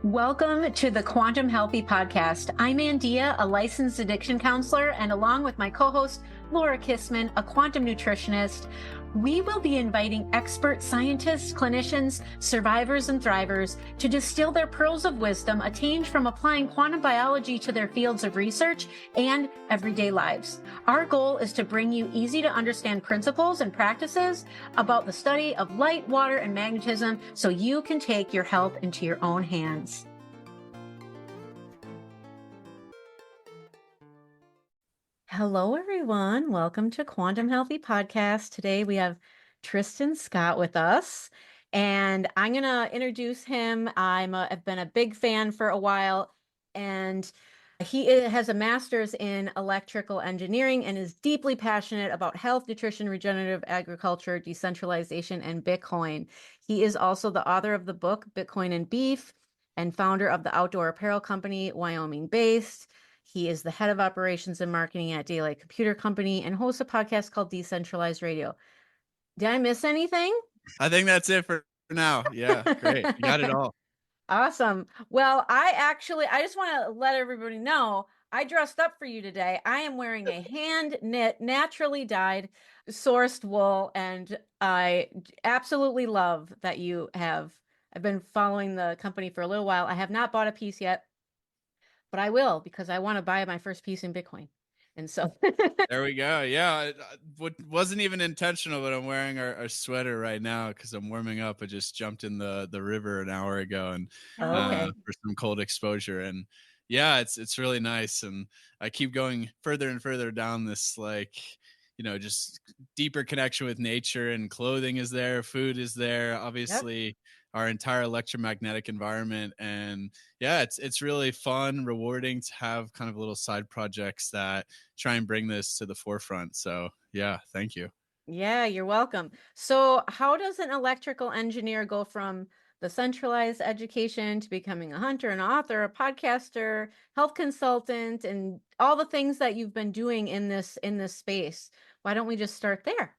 Welcome to the Quantum Healthy Podcast. I'm Andia, a licensed addiction counselor, and along with my co-host, Laura Kissman, a quantum nutritionist, we will be inviting expert scientists, clinicians, survivors, and thrivers to distill their pearls of wisdom attained from applying quantum biology to their fields of research and everyday lives. Our goal is to bring you easy to understand principles and practices about the study of light, water, and magnetism so you can take your health into your own hands. Hello, everyone. Welcome to Quantum Healthy Podcast. Today we have Tristan Scott with us, and I'm going to introduce him. I've been a big fan for a while, and he has a master's in electrical engineering and is deeply passionate about health, nutrition, regenerative agriculture, decentralization, and Bitcoin. He is also the author of the book, Bitcoin and Beef, and founder of the outdoor apparel company, Wyoming Based. He is the head of operations and marketing at Daylight Computer Company and hosts a podcast called Decentralized Radio. Did I miss anything? I think that's it for now. Yeah, great. You got it all. Awesome. Well, I just want to let everybody know I dressed up for you today. I am wearing a hand knit, naturally dyed, sourced wool, and I absolutely love that you have. I've been following the company for a little while. I have not bought a piece yet, but I will because I want to buy my first piece in Bitcoin. And so there we go. Yeah, it wasn't even intentional, but I'm wearing our sweater right now because I'm warming up. I just jumped in the river an hour ago and for some cold exposure. And yeah, it's really nice. And I keep going further and further down this just deeper connection with nature, and clothing is there, food is there, obviously. Yep. Our entire electromagnetic environment. And yeah, it's really fun, rewarding to have kind of little side projects that try and bring this to the forefront. So yeah, thank you. Yeah, you're welcome. So how does an electrical engineer go from the centralized education to becoming a hunter, an author, a podcaster, health consultant, and all the things that you've been doing in this space? Why don't we just start there?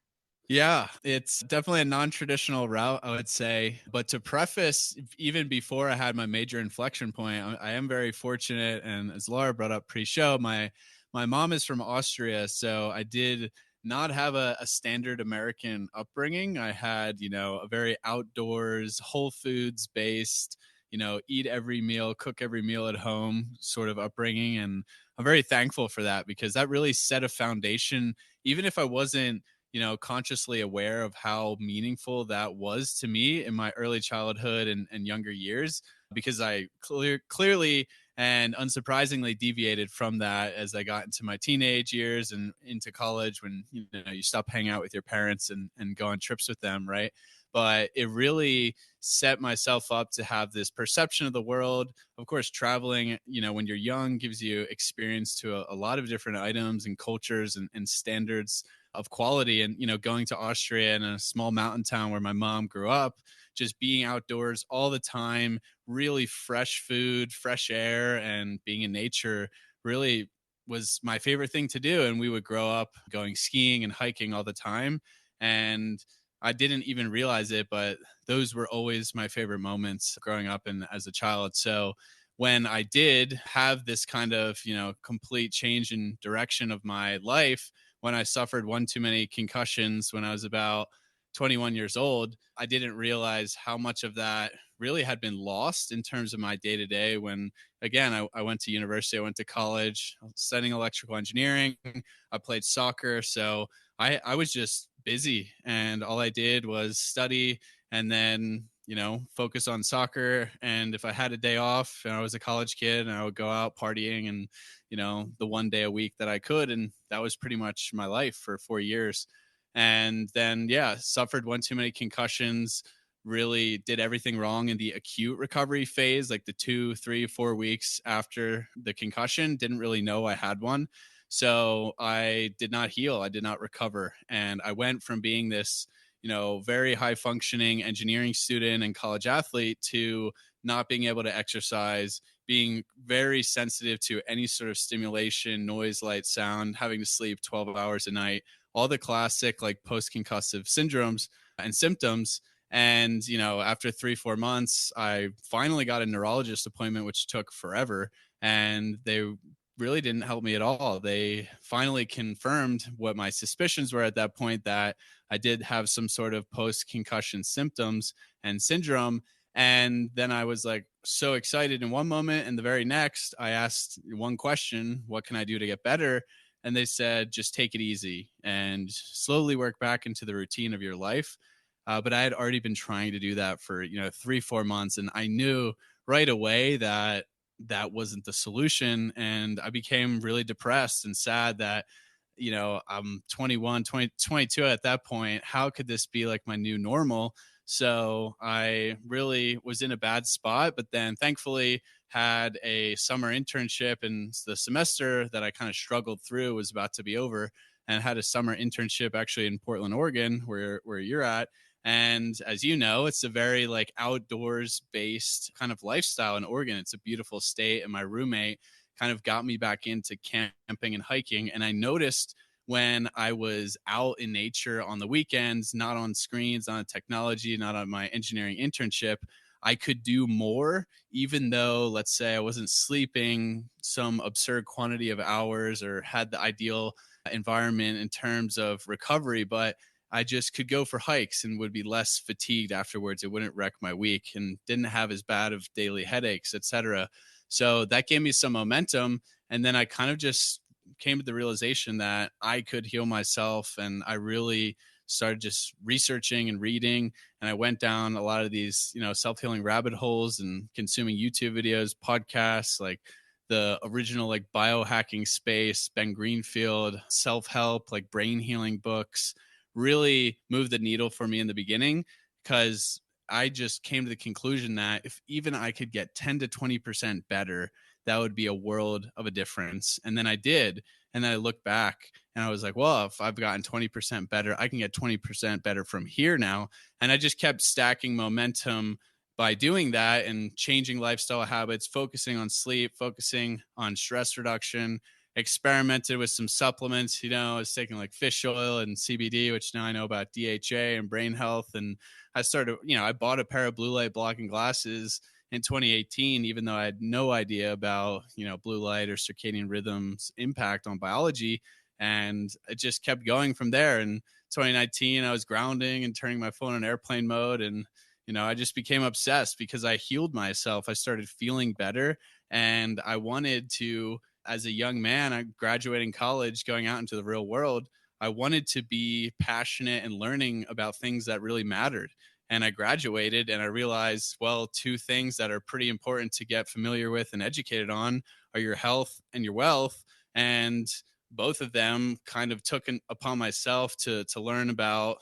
Yeah, it's definitely a non-traditional route, I would say. But to preface, even before I had my major inflection point, I am very fortunate. And as Laura brought up pre-show, my mom is from Austria. So I did not have a standard American upbringing. I had, a very outdoors, whole foods based, eat every meal, cook every meal at home sort of upbringing. And I'm very thankful for that because that really set a foundation, even if I wasn't consciously aware of how meaningful that was to me in my early childhood and younger years, because I clearly and unsurprisingly deviated from that as I got into my teenage years and into college, when you stop hanging out with your parents and go on trips with them, right? But it really set myself up to have this perception of the world. Of course, traveling, when you're young, gives you experience to a lot of different items and cultures and standards of quality. And, going to Austria in a small mountain town where my mom grew up, just being outdoors all the time, really fresh food, fresh air, and being in nature really was my favorite thing to do. And we would grow up going skiing and hiking all the time. And I didn't even realize it, but those were always my favorite moments growing up and as a child. So when I did have this kind of, complete change in direction of my life, when I suffered one too many concussions when I was about 21 years old, I didn't realize how much of that really had been lost in terms of my day-to-day. When, again, I went to university, I went to college, studying electrical engineering, I played soccer. So I was just busy, and all I did was study and then focus on soccer. And if I had a day off and I was a college kid, and I would go out partying and the one day a week that I could. And that was pretty much my life for 4 years. And then, suffered one too many concussions, really did everything wrong in the acute recovery phase, like the 2, 3, 4 weeks after the concussion. Didn't really know I had one. So I did not heal. I did not recover. And I went from being this, very high functioning engineering student and college athlete to not being able to exercise, being very sensitive to any sort of stimulation, noise, light, sound, having to sleep 12 hours a night, all the classic like post-concussive syndromes and symptoms. And, after 3, 4 months, I finally got a neurologist appointment, which took forever. And they really didn't help me at all. They finally confirmed what my suspicions were at that point, that I did have some sort of post concussion symptoms and syndrome. And then I was like so excited in one moment, and the very next, I asked one question: what can I do to get better? And they said, just take it easy and slowly work back into the routine of your life. But I had already been trying to do that for 3, 4 months, and I knew right away that that wasn't the solution. And I became really depressed and sad that I'm 21, 20, 22 at that point. How could this be like my new normal? So I really was in a bad spot, but then thankfully had a summer internship, and the semester that I kind of struggled through was about to be over, and had a summer internship actually in Portland, Oregon, where you're at. And as you know, it's a very like outdoors based kind of lifestyle in Oregon. It's a beautiful state. And my roommate kind of got me back into camping and hiking. And I noticed when I was out in nature on the weekends, not on screens, not on technology, not on my engineering internship, I could do more, even though, let's say, I wasn't sleeping some absurd quantity of hours or had the ideal environment in terms of recovery. But I just could go for hikes and would be less fatigued afterwards. It wouldn't wreck my week and didn't have as bad of daily headaches, etc. So that gave me some momentum. And then I kind of just came to the realization that I could heal myself. And I really started just researching and reading. And I went down a lot of these, self-healing rabbit holes and consuming YouTube videos, podcasts, like the original like biohacking space, Ben Greenfield, self-help, like brain healing books really moved the needle for me in the beginning, because I just came to the conclusion that if even I could get 10 to 20% better, that would be a world of a difference. And then I did. And then I looked back and I was like, well, if I've gotten 20% better, I can get 20% better from here now. And I just kept stacking momentum by doing that and changing lifestyle habits, focusing on sleep, focusing on stress reduction, experimented with some supplements. I was taking like fish oil and CBD, which now I know about DHA and brain health. And I started, I bought a pair of blue light blocking glasses in 2018, even though I had no idea about, blue light or circadian rhythms impact on biology. And it just kept going from there. And 2019, I was grounding and turning my phone on airplane mode. And, I just became obsessed because I healed myself. I started feeling better. And I wanted to, as a young man, I graduating college, going out into the real world, I wanted to be passionate and learning about things that really mattered. And I graduated and I realized, well, two things that are pretty important to get familiar with and educated on are your health and your wealth. And both of them kind of took upon myself to learn about,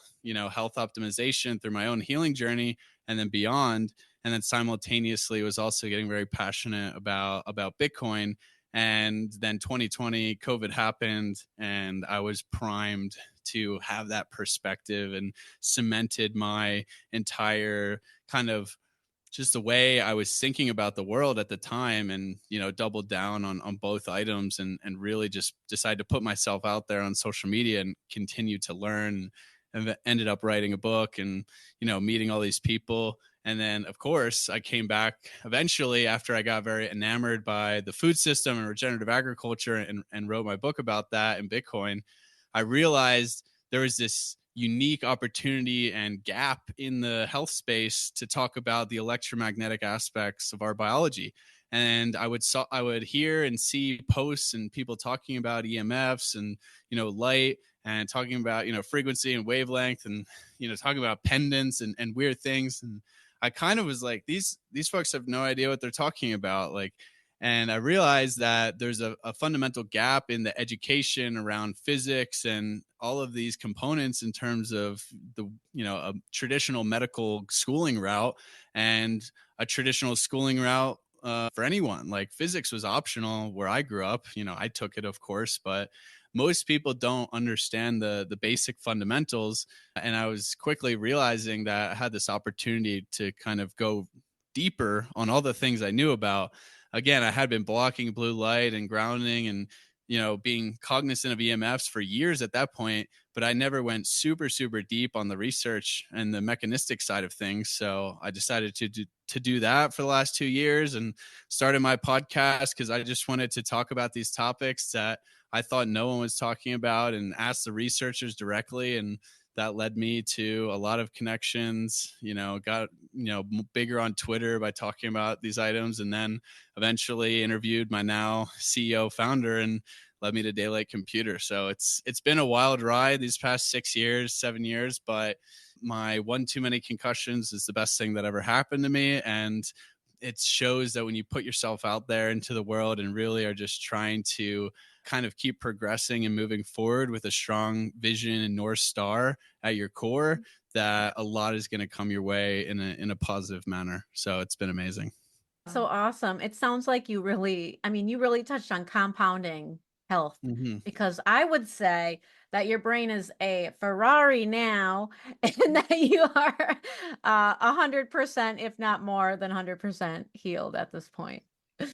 health optimization through my own healing journey and then beyond. And then simultaneously was also getting very passionate about Bitcoin. And then 2020, COVID happened, and I was primed to have that perspective and cemented my entire kind of just the way I was thinking about the world at the time, and, doubled down on both items, and really just decided to put myself out there on social media and continue to learn, and ended up writing a book and, meeting all these people. And then, of course, I came back eventually after I got very enamored by the food system and regenerative agriculture, and wrote my book about that and Bitcoin. I realized there was this unique opportunity and gap in the health space to talk about the electromagnetic aspects of our biology. And I would hear and see posts and people talking about EMFs and, light, and talking about, frequency and wavelength, and, talking about pendants and weird things. And I kind of was like, these folks have no idea what they're talking about. Like, and I realized that there's a fundamental gap in the education around physics and all of these components in terms of the, a traditional medical schooling route and a traditional schooling route for anyone. Like, physics was optional where I grew up. I took it, of course, but most people don't understand the basic fundamentals. And I was quickly realizing that I had this opportunity to kind of go deeper on all the things I knew about. Again, I had been blocking blue light and grounding and, being cognizant of EMFs for years at that point, but I never went super, super deep on the research and the mechanistic side of things. So I decided to do that for the last 2 years and started my podcast because I just wanted to talk about these topics that I thought no one was talking about and ask the researchers directly. And that led me to a lot of connections, got, bigger on Twitter by talking about these items, and then eventually interviewed my now CEO founder and led me to Daylight Computer. So it's been a wild ride these past 6 years, 7 years, but my one too many concussions is the best thing that ever happened to me. And it shows that when you put yourself out there into the world and really are just trying to kind of keep progressing and moving forward with a strong vision and North Star at your core, that a lot is going to come your way in a positive manner. So it's been amazing. So awesome. It sounds like you really touched on compounding health, Mm-hmm. because I would say that your brain is a Ferrari now and that you are 100%, if not more than 100% healed at this point.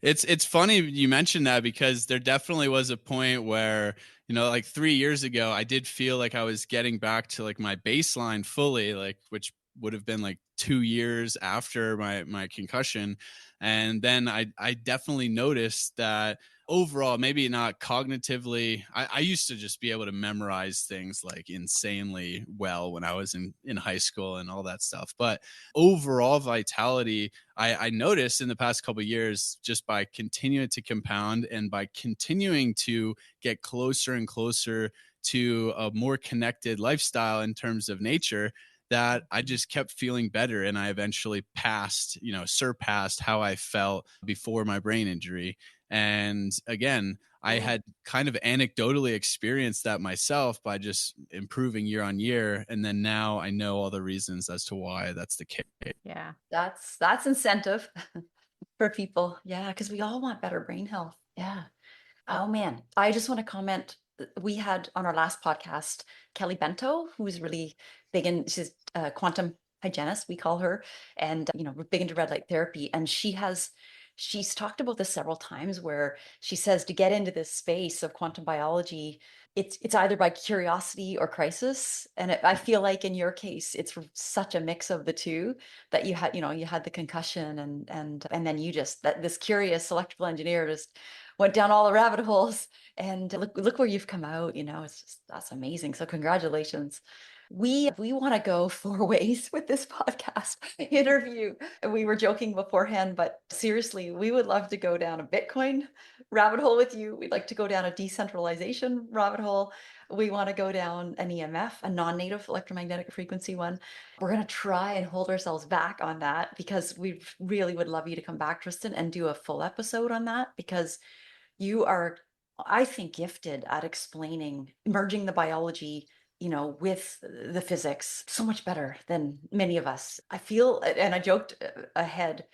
It's funny you mentioned that, because there definitely was a point where, like 3 years ago, I did feel like I was getting back to like my baseline fully, like, which would have been like 2 years after my concussion. And then I definitely noticed that overall, maybe not cognitively, I used to just be able to memorize things like insanely well when I was in high school and all that stuff. But overall vitality, I noticed in the past couple of years, just by continuing to compound and by continuing to get closer and closer to a more connected lifestyle in terms of nature, that I just kept feeling better. And I eventually surpassed how I felt before my brain injury. And again, I had kind of anecdotally experienced that myself by just improving year on year. And then now I know all the reasons as to why that's the case. Yeah. That's incentive for people. Yeah, because we all want better brain health. Yeah. Oh man, I just want to comment. We had on our last podcast Kelly Bento, who's really big in, she's a quantum hygienist, we call her, and we're big into red light therapy. And she's talked about this several times, where she says to get into this space of quantum biology, it's either by curiosity or crisis. And I feel like in your case, it's such a mix of the two, that you had the concussion, and then you just, this curious electrical engineer just went down all the rabbit holes, and look where you've come out. It's just, that's amazing. So congratulations. We want to go 4 ways with this podcast interview. We were joking beforehand, but seriously, we would love to go down a Bitcoin rabbit hole with you. We'd like to go down a decentralization rabbit hole. We want to go down an EMF, a non-native electromagnetic frequency one. We're going to try and hold ourselves back on that, because we really would love you to come back, Tristan, and do a full episode on that, because you are, I think, gifted at explaining, merging the biology, with the physics so much better than many of us. I feel, and I joked ahead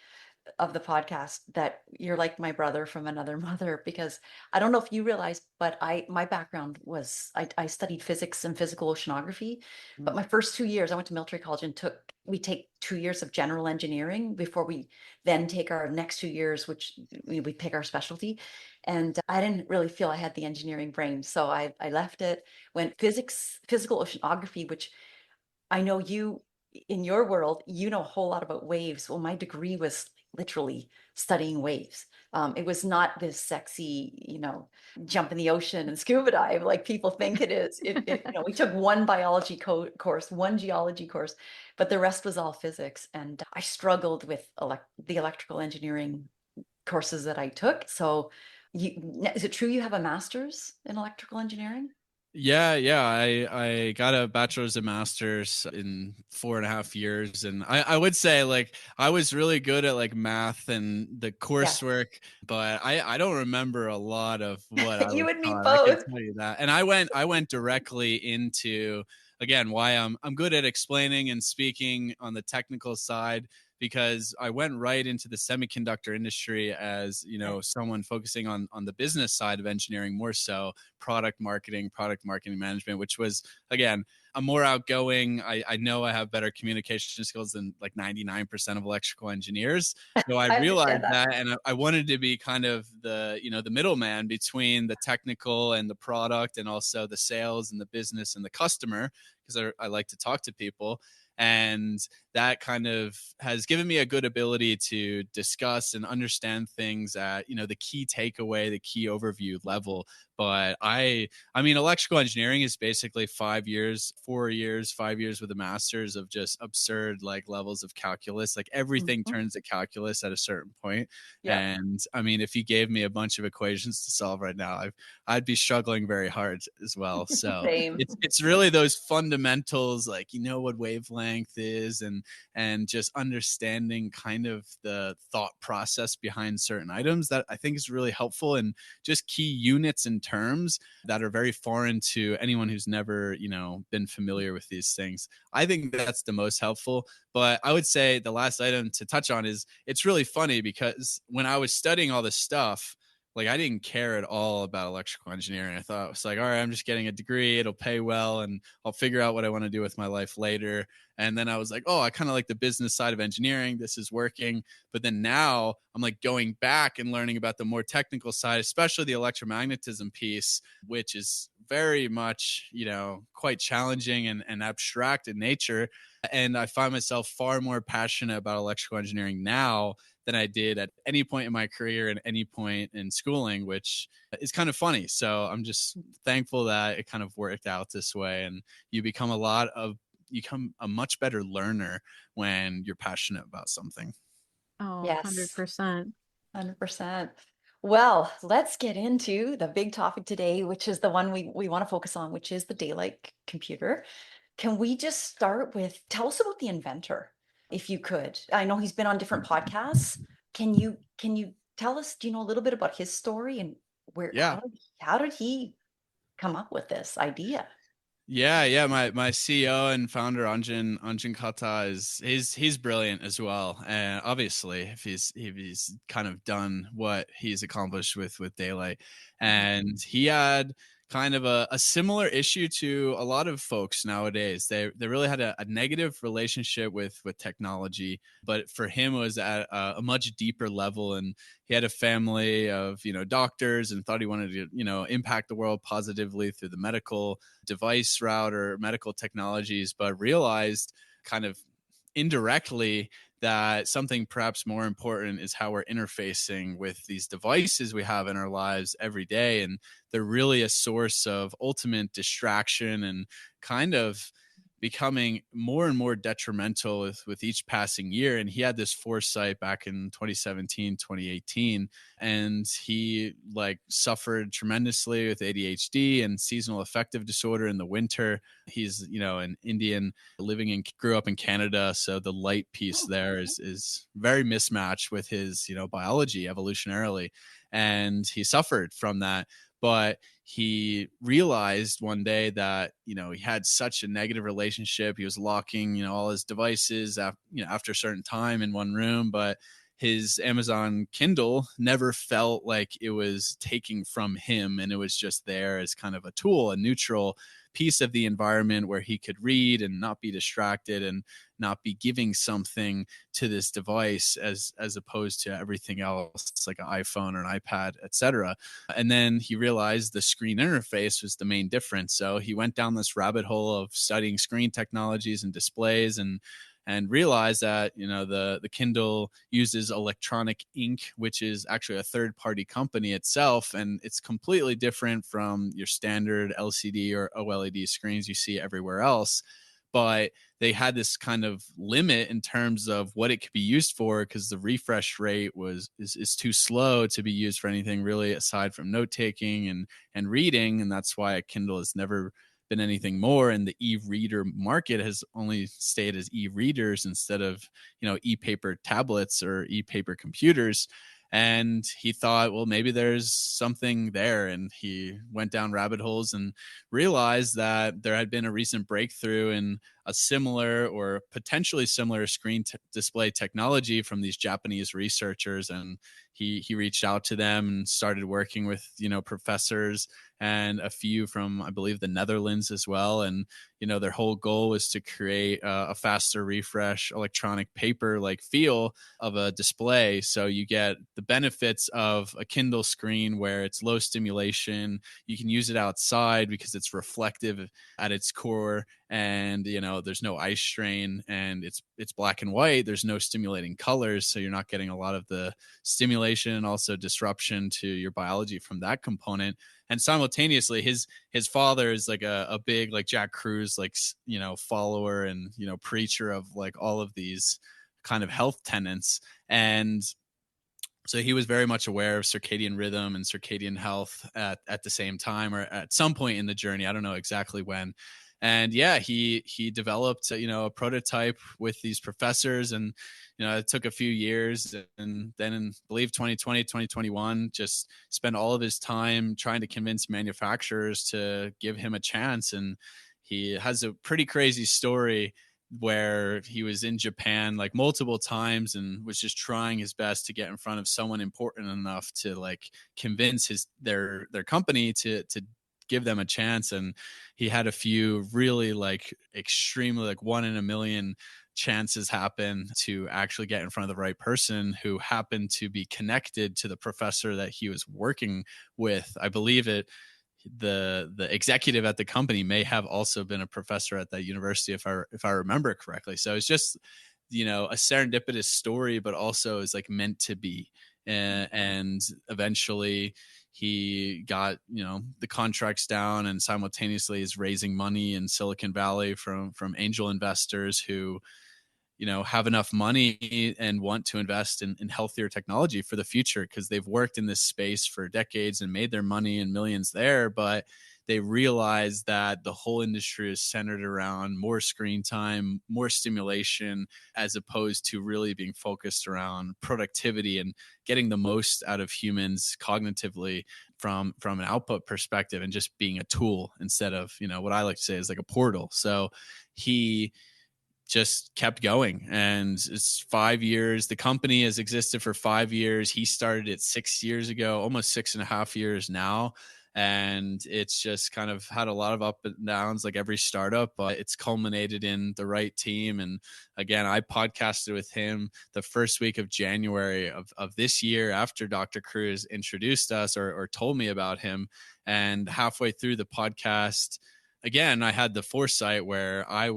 of the podcast, that you're like my brother from another mother, because I don't know if you realize, but my background was, I studied physics and physical oceanography, but my first 2 years I went to military college, and we take 2 years of general engineering before we then take our next 2 years, which we pick our specialty. And I didn't really feel I had the engineering brain, so I left it, went physical oceanography, which I know you, in your world, you know a whole lot about waves. Well, my degree was literally studying waves. It was not this sexy, jump in the ocean and scuba dive like people think it is. We took one biology course, one geology course, but the rest was all physics. And I struggled with the electrical engineering courses that I took. So is it true you have a master's in electrical engineering? Yeah. I got a bachelor's and master's in 4.5 years. And I would say, like, I was really good at like math and the coursework, but I don't remember a lot of what I You was and me taught. I can both. tell you that. And I went directly into, again, why I'm good at explaining and speaking on the technical side, because I went right into the semiconductor industry as, someone focusing on the business side of engineering, more so product marketing management, which was, again, I'm more outgoing. I know I have better communication skills than like 99% of electrical engineers. So I I realized understand that. that, and I wanted to be kind of the middleman between the technical and the product, and also the sales and the business and the customer, because I like to talk to people. And that kind of has given me a good ability to discuss and understand things at, the key takeaway, the key overview level. But I mean, electrical engineering is basically 5 years, 4 years, 5 years with a master's of just absurd like levels of calculus. Like everything Mhm. turns to calculus at a certain point. Yeah. And I mean, if you gave me a bunch of equations to solve right now, I'd be struggling very hard as well. So Same. it's really those fundamentals, like, what wavelength is, and just understanding kind of the thought process behind certain items, that I think is really helpful, and just key units and terms that are very foreign to anyone who's never, been familiar with these things. I think that's the most helpful. But I would say the last item to touch on is, it's really funny because when I was studying all this stuff, like, I didn't care at all about electrical engineering. I thought, it's like, all right, I'm just getting a degree, it'll pay well, and I'll figure out what I want to do with my life later. And then I was like, oh, I kind of like the business side of engineering. This is working. But then now I'm like going back and learning about the more technical side, especially the electromagnetism piece, which is very much, quite challenging and abstract in nature. And I find myself far more passionate about electrical engineering now than I did at any point in my career and any point in schooling, which is kind of funny. So I'm just thankful that it kind of worked out this way. And you become a much better learner when you're passionate about something. Oh, Yes. 100%. 100%. Well, let's get into the big topic today, which is the one we want to focus on, which is the daylight computer. Can we just start with, tell us about the inventor, if you could? I know he's been on different podcasts. Can you tell us, do you know a little bit about his story, and where Yeah. how did he come up with this idea? Yeah. My CEO and founder, Anjan Kata, he's brilliant as well. And obviously, if he's kind of done what he's accomplished with daylight, Mhm. and he had kind of a similar issue to a lot of folks nowadays. They really had a negative relationship with technology, but for him it was at a much deeper level. And he had a family of, doctors, and thought he wanted to, impact the world positively through the medical device route or medical technologies, but realized kind of indirectly that something perhaps more important is how we're interfacing with these devices we have in our lives every day. And they're really a source of ultimate distraction, and kind of becoming more and more detrimental with each passing year. And he had this foresight back in 2017, 2018, and he like suffered tremendously with ADHD and seasonal affective disorder in the winter. He's, an Indian grew up in Canada, so the light piece Oh, there okay. is very mismatched with his, biology evolutionarily, and he suffered from that. But he realized one day that, he had such a negative relationship. He was locking, all his devices after a certain time in one room, but his Amazon Kindle never felt like it was taking from him, and it was just there as kind of a tool, a neutral piece of the environment where he could read and not be distracted, and not be giving something to this device as opposed to everything else, like an iPhone or an iPad, etc. And then he realized the screen interface was the main difference. So he went down this rabbit hole of studying screen technologies and displays, and realized that, the Kindle uses electronic ink, which is actually a third party company itself, and it's completely different from your standard LCD or OLED screens you see everywhere else. But they had this kind of limit in terms of what it could be used for, because the refresh rate is too slow to be used for anything really aside from note taking and reading. And that's why a Kindle has never been anything more, and the e-reader market has only stayed as e-readers instead of, e-paper tablets or e-paper computers. And he thought, well, maybe there's something there, and he went down rabbit holes and realized that there had been a recent breakthrough in a similar or potentially similar screen display technology from these Japanese researchers. And he reached out to them and started working with, professors and a few from, I believe, the Netherlands as well. And, their whole goal was to create a faster refresh electronic paper like feel of a display. So you get the benefits of a Kindle screen where it's low stimulation. You can use it outside because it's reflective at its core, and there's no eye strain, and it's black and white. There's no stimulating colors, so you're not getting a lot of the stimulation and also disruption to your biology from that component. And simultaneously, his father is like a big like Jack Kruse follower and preacher of like all of these kind of health tenets. And so he was very much aware of circadian rhythm and circadian health at the same time, or at some point in the journey. I don't know exactly when. And yeah, he developed a prototype with these professors, and it took a few years, and then in, I believe, 2020, 2021, just spent all of his time trying to convince manufacturers to give him a chance. And he has a pretty crazy story where he was in Japan like multiple times and was just trying his best to get in front of someone important enough to like convince their company to give them a chance. And he had a few really like extremely like 1 in a million chances happen to actually get in front of the right person, who happened to be connected to the professor that he was working with. I believe the executive at the company may have also been a professor at that university, if I remember correctly. So it's just a serendipitous story, but also is like meant to be. And eventually he got the contracts down, and simultaneously is raising money in Silicon Valley from angel investors who have enough money and want to invest in healthier technology for the future, because they've worked in this space for decades and made their money and millions there. But they realize that the whole industry is centered around more screen time, more stimulation, as opposed to really being focused around productivity and getting the most out of humans cognitively from an output perspective, and just being a tool instead of, what I like to say is like a portal. So he just kept going, and it's 5 years. The company has existed for 5 years. He started it 6 years ago, almost 6.5 years now. And it's just kind of had a lot of up and downs like every startup, but it's culminated in the right team. And again, I podcasted with him the first week of January of this year, after Dr. Kruse introduced us or told me about him. And halfway through the podcast, again, I had the foresight where I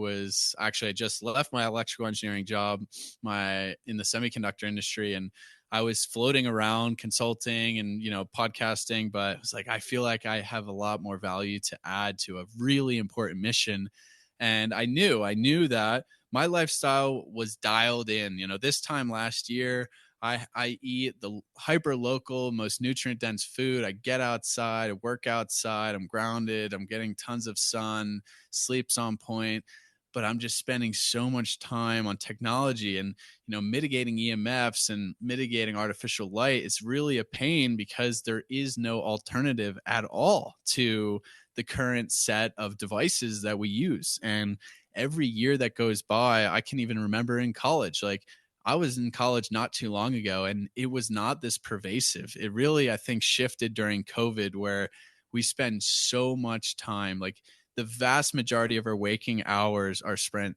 just left my electrical engineering job, in the semiconductor industry, and I was floating around consulting and, podcasting, but it was like, I feel like I have a lot more value to add to a really important mission. And I knew that my lifestyle was dialed in. This time last year, I eat the hyper local, most nutrient dense food. I get outside, I work outside, I'm grounded, I'm getting tons of sun, sleep's on point, but I'm just spending so much time on technology and, mitigating EMFs and mitigating artificial light. It's really a pain because there is no alternative at all to the current set of devices that we use. And every year that goes by, I can even remember in college, like, I was in college not too long ago, and it was not this pervasive. It really, I think, shifted during COVID, where we spend so much time, like the vast majority of our waking hours are spent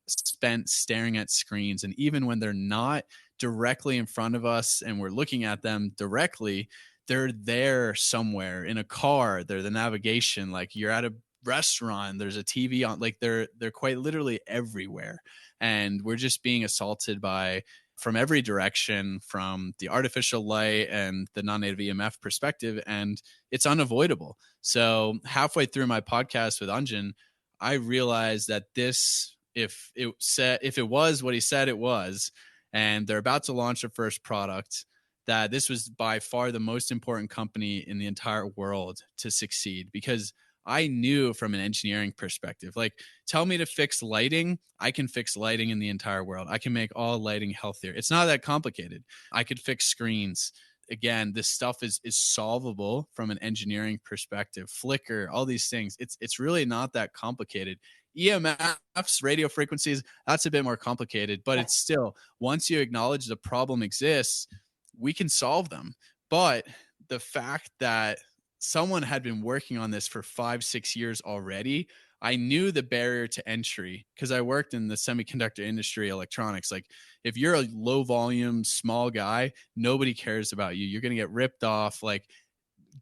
staring at screens. And even when they're not directly in front of us and we're looking at them directly, they're there somewhere in a car. They're the navigation. Like, you're at a restaurant, there's a TV on, like they're quite literally everywhere. And we're just being assaulted from every direction, from the artificial light and the non-native EMF perspective, and it's unavoidable. So halfway through my podcast with Anjan, I realized that if it was what he said it was, and they're about to launch their first product, that this was by far the most important company in the entire world to succeed. Because I knew from an engineering perspective, like, tell me to fix lighting, I can fix lighting in the entire world. I can make all lighting healthier. It's not that complicated. I could fix screens. Again, this stuff is solvable from an engineering perspective. Flicker, all these things. It's really not that complicated. EMFs, radio frequencies, that's a bit more complicated, but Yeah. it's still, once you acknowledge the problem exists, we can solve them. But the fact that someone had been working on this for 5-6 years already, I knew the barrier to entry because I worked in the semiconductor industry, electronics. Like, if you're a low volume, small guy, nobody cares about you. You're going to get ripped off. Like,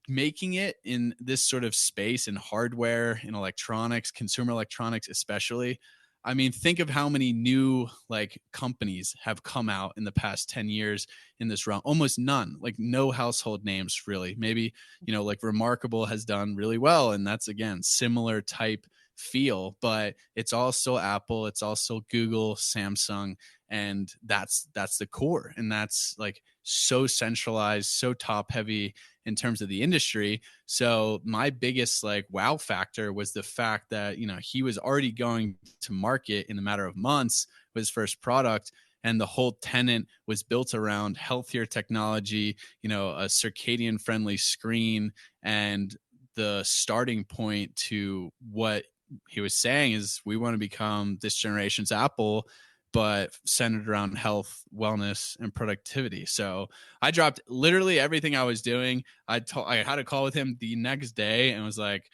making it in this sort of space in hardware, in electronics, consumer electronics especially. I mean, think of how many new like companies have come out in the past 10 years in this realm. Almost none, like no household names really. Maybe, like Remarkable has done really well. And that's, again, similar type feel, but it's also Apple, it's also Google, Samsung, and that's the core. And that's like so centralized, so top heavy in terms of the industry. So my biggest like wow factor was the fact that, he was already going to market in a matter of months with his first product. And the whole tenant was built around healthier technology, a circadian friendly screen. And the starting point to what he was saying is, we want to become this generation's Apple, but centered around health, wellness, and productivity. So I dropped literally everything I was doing. I had a call with him the next day and was like,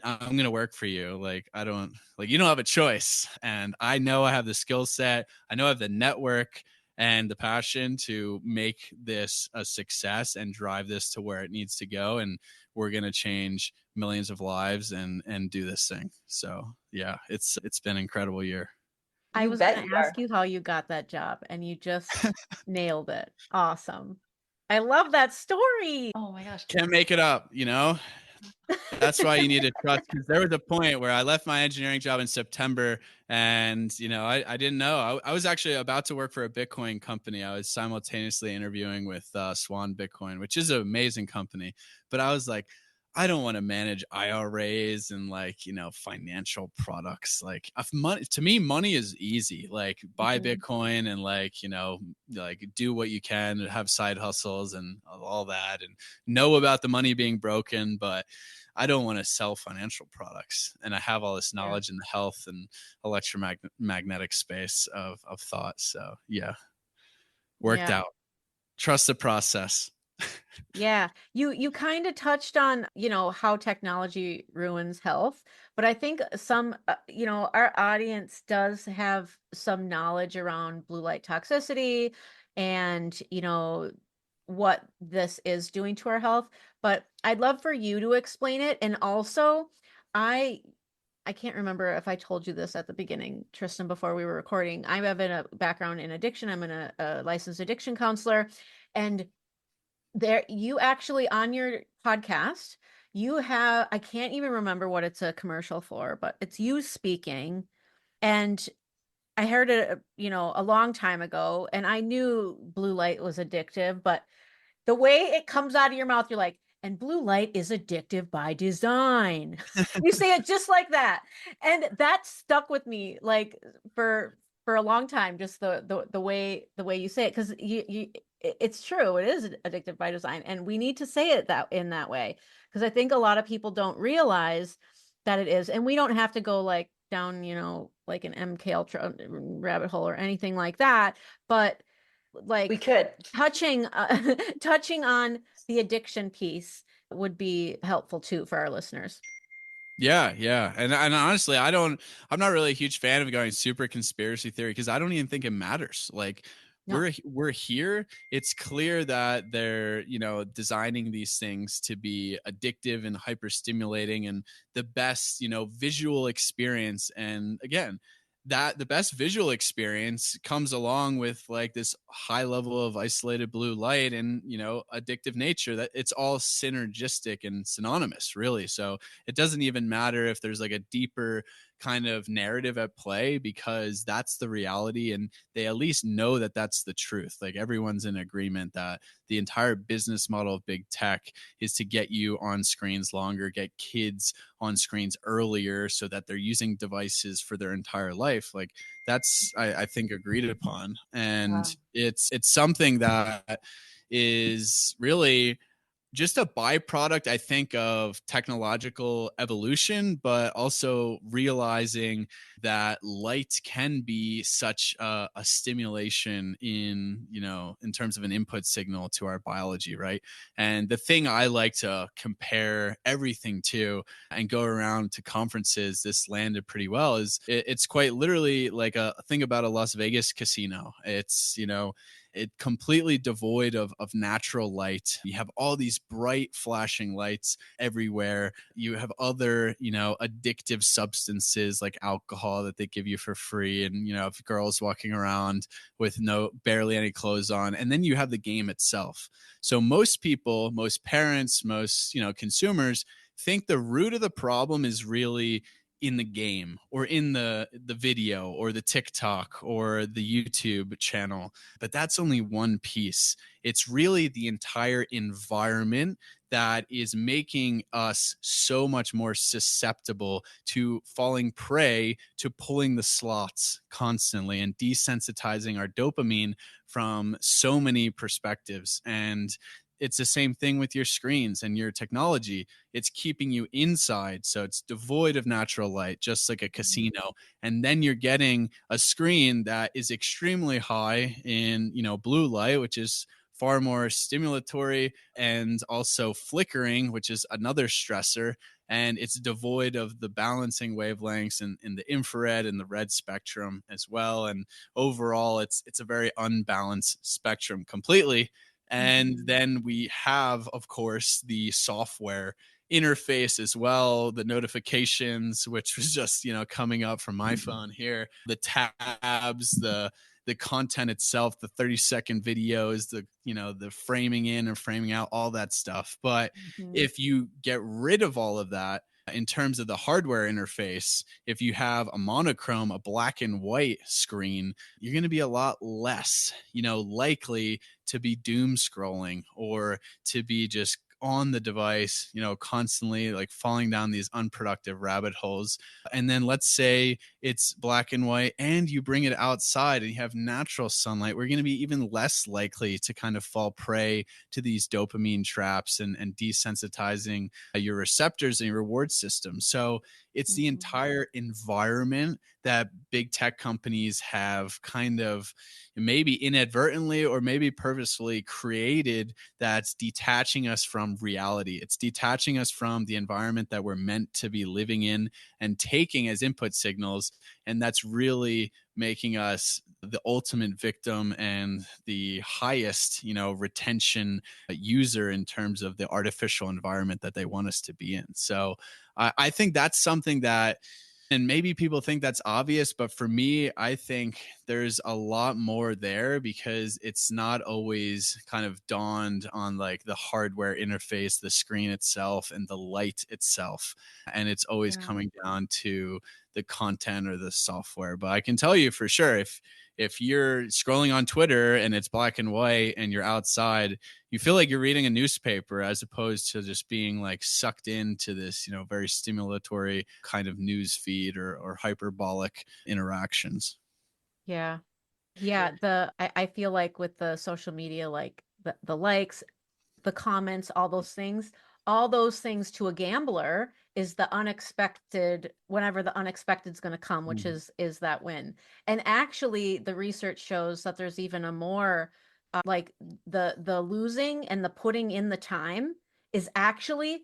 I'm going to work for you. Like, you don't have a choice. And I know I have the skill set. I know I have the network and the passion to make this a success and drive this to where it needs to go. And we're going to change millions of lives and do this thing. So yeah, it's been an incredible year. I You was bet going you to are. ask you how you got that job, and you just nailed it. Awesome. I love that story. Oh my gosh. Can't make it up, That's why you need to trust, because there was a point where I left my engineering job in September and, I didn't know. I was actually about to work for a Bitcoin company. I was simultaneously interviewing with Swan Bitcoin, which is an amazing company. But I was like, I don't want to manage IRAs and financial products. Like, if money, to me, money is easy. Like, buy Mhm. Bitcoin and do what you can and have side hustles and all that and know about the money being broken. But I don't want to sell financial products. And I have all this Yeah. knowledge in the health and electromagnetic space of thought. So yeah, worked Yeah. out. Trust the process. Yeah. You kind of touched on, how technology ruins health, but I think some, our audience does have some knowledge around blue light toxicity and, what this is doing to our health, but I'd love for you to explain it. And also, I I can't remember if I told you this at the beginning, Tristan, before we were recording. I have a background in addiction. I'm a licensed addiction counselor, and there you actually on your podcast, you have, I can't even remember what it's a commercial for, but it's you speaking. And I heard it, a long time ago, and I knew blue light was addictive, but the way it comes out of your mouth, you're like, and blue light is addictive by design. You say it just like that. And that stuck with me like for a long time, just the way you say it. Because it's true, it is addictive by design. And we need to say it that in that way. Because I think a lot of people don't realize that it is. And we don't have to go like down, like an MK Ultra rabbit hole or anything like that. But We like could. touching touching on the addiction piece would be helpful too for our listeners. Yeah. And honestly, I'm not really a huge fan of going super conspiracy theory because I don't even think it matters. Like, No. we're here. It's clear that they're, designing these things to be addictive and hyper stimulating and the best, visual experience. And again, that the best visual experience comes along with like this high level of isolated blue light and, addictive nature, that it's all synergistic and synonymous really. So it doesn't even matter if there's like a deeper kind of narrative at play, because that's the reality and they at least know that that's the truth. Like, everyone's in agreement that the entire business model of big tech is to get you on screens longer, get kids on screens earlier so that they're using devices for their entire life. Like, that's I think agreed upon. And Wow. it's something that is really, just a byproduct, I think, of technological evolution, but also realizing that light can be such a stimulation in terms of an input signal to our biology, right? And the thing I like to compare everything to and go around to conferences, this landed pretty well, is it's quite literally like a thing about a Las Vegas casino. It completely devoid of natural light. You have all these bright flashing lights everywhere. You have other, addictive substances like alcohol that they give you for free. And, if girls walking around with barely any clothes on. And then you have the game itself. So most people, most parents, most, consumers think the root of the problem is really in the game or in the video or the TikTok or the YouTube channel. But that's only one piece. It's really the entire environment that is making us so much more susceptible to falling prey to pulling the slots constantly and desensitizing our dopamine from so many perspectives. And it's the same thing with your screens and your technology. It's keeping you inside, so it's devoid of natural light, just like a casino. And then you're getting a screen that is extremely high in, blue light, which is far more stimulatory, and also flickering, which is another stressor. And it's devoid of the balancing wavelengths in the infrared and the red spectrum as well. And overall, it's a very unbalanced spectrum completely. And then we have, of course, the software interface as well, the notifications, which was just, coming up from my phone here, the tabs, the content itself, the 30-second videos, the framing in and framing out, all that stuff. But if you get rid of all of that, in terms of the hardware interface, if you have a monochrome, a black and white screen, you're going to be a lot less, likely to be doom scrolling or to be just on the device, constantly like falling down these unproductive rabbit holes. And then let's say it's black and white and you bring it outside and you have natural sunlight, we're going to be even less likely to kind of fall prey to these dopamine traps and desensitizing your receptors and your reward system. So it's the entire environment that big tech companies have kind of maybe inadvertently or maybe purposefully created that's detaching us from reality. It's detaching us from the environment that we're meant to be living in and taking as input signals. And that's really making us the ultimate victim and the highest, retention user in terms of the artificial environment that they want us to be in. So I think that's something that, and maybe people think that's obvious, but for me, I think there's a lot more there because it's not always kind of dawned on like the hardware interface, the screen itself, and the light itself. And it's always coming down to the content or the software. But I can tell you for sure, if you're scrolling on Twitter and it's black and white and you're outside, you feel like you're reading a newspaper as opposed to just being like sucked into this, very stimulatory kind of news feed or hyperbolic interactions. Yeah. Yeah. I feel like with the social media, like the likes, the comments, all those things to a gambler is the unexpected, whenever the unexpected is going to come, which is that win. And actually the research shows that there's even a more like the losing and the putting in the time is actually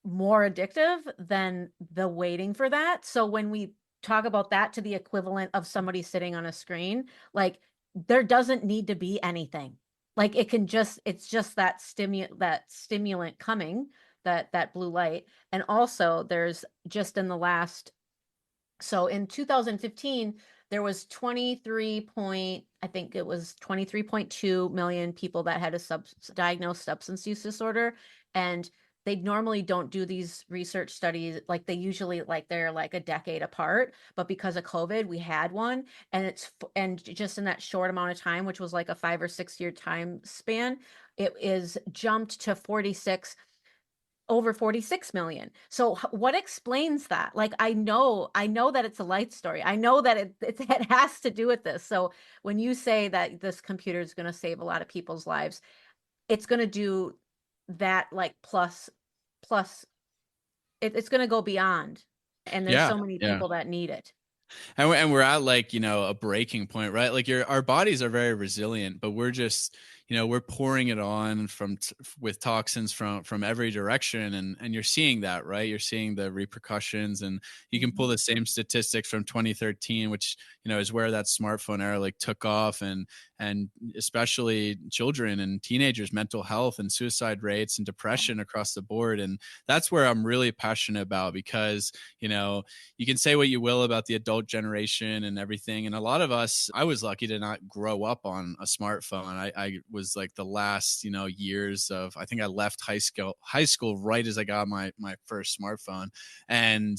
more addictive than the waiting for that. So when we talk about that to the equivalent of somebody sitting on a screen, like there doesn't need to be anything. Like it's just that stimulant coming, that blue light. And also there's just in the last, so in 2015, there was 23.2 million people that had a diagnosed substance use disorder. And they normally don't do these research studies. Like they usually they're like a decade apart, but because of COVID, we had one. And just in that short amount of time, which was like a 5 or 6 year time span, it is jumped to over 46 million. So what explains that? Like, I know that it's a light story. I know that it has to do with this. So when you say that this computer is going to save a lot of people's lives, it's going to do that like plus it's going to go beyond, and there's Yeah. so many Yeah. people that need it. And we're at like, a breaking point, right? Like our bodies are very resilient, but we're just, we're pouring it on with toxins from every direction. And you're seeing that, right? You're seeing the repercussions, and you can pull Mhm. the same statistics from 2013, which, is where that smartphone era like took off, and especially children and teenagers, mental health and suicide rates and depression across the board. And that's where I'm really passionate about, because, you can say what you will about the adult generation and everything. And a lot of us, I was lucky to not grow up on a smartphone. I was like the last, years of, I think I left high school right as I got my first smartphone. And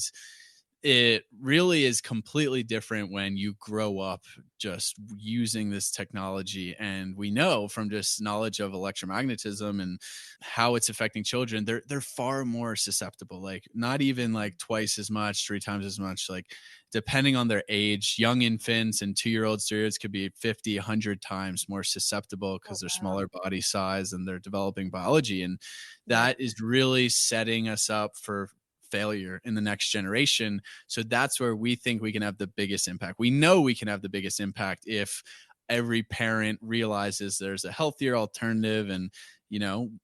it really is completely different when you grow up just using this technology. And we know from just knowledge of electromagnetism and how it's affecting children, they're far more susceptible, like not even like twice as much, three times as much, like depending on their age. Young infants and 2-year-olds, 3-year-olds could be 50, 100 times more susceptible because Oh, they're wow. smaller body size and they're developing biology. And Yep. that is really setting us up for failure in the next generation. So that's where we think we can have the biggest impact. We know we can have the biggest impact if every parent realizes there's a healthier alternative. And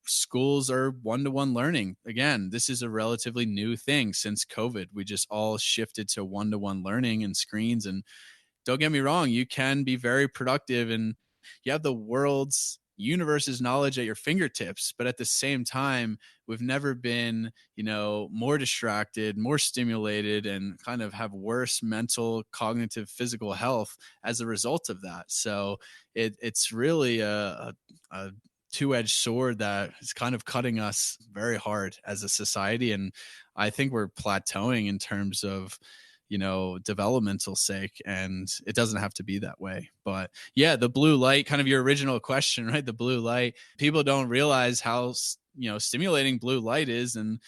schools are one-to-one learning. Again, this is a relatively new thing since COVID. We just all shifted to one-to-one learning and screens. And don't get me wrong, you can be very productive and you have the world's universe's knowledge at your fingertips. But at the same time, we've never been, more distracted, more stimulated, and kind of have worse mental, cognitive, physical health as a result of that. So it's really a two-edged sword that is kind of cutting us very hard as a society. And I think we're plateauing in terms of developmental sake, and it doesn't have to be that way. But yeah, the blue light, kind of your original question, right? The blue light, people don't realize how stimulating blue light is, and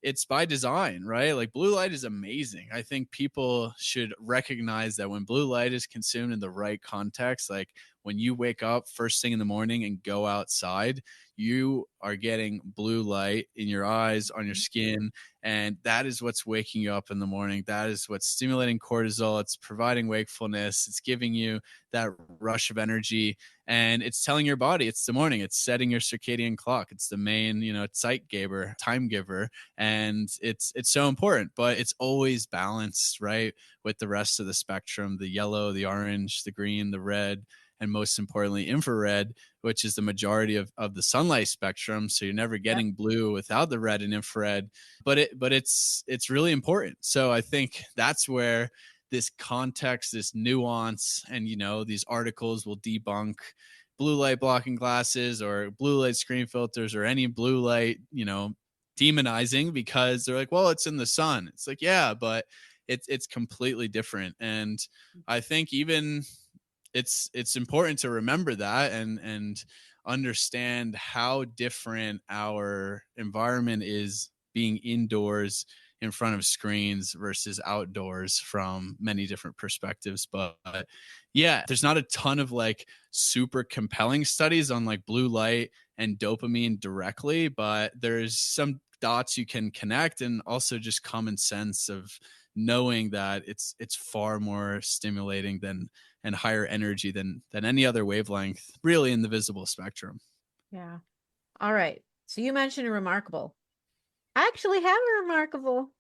it's by design, right? Like blue light is amazing. I think people should recognize that when blue light is consumed in the right context, like when you wake up first thing in the morning and go outside, you are getting blue light in your eyes, on your skin, and that is what's waking you up in the morning. That is what's stimulating cortisol. It's providing wakefulness. It's giving you that rush of energy, and it's telling your body it's the morning. It's setting your circadian clock. It's the main, Zeitgeber, time giver, and it's so important. But it's always balanced, right, with the rest of the spectrum: the yellow, the orange, the green, the red, and most importantly, infrared, which is the majority of the sunlight spectrum. So you're never Yep. getting blue without the red and infrared. But it's really important. So I think that's where this context, this nuance, and these articles will debunk blue light blocking glasses or blue light screen filters or any blue light, demonizing, because they're like, well, it's in the sun. It's like, yeah, but it's completely different. And I think even it's important to remember that, and understand how different our environment is being indoors in front of screens versus outdoors from many different perspectives. But yeah, there's not a ton of like super compelling studies on like blue light and dopamine directly, but there's some dots you can connect, and also just common sense of knowing that it's far more stimulating than and higher energy than any other wavelength really in the visible spectrum. Yeah. All right. So you mentioned a remarkable. I actually have a remarkable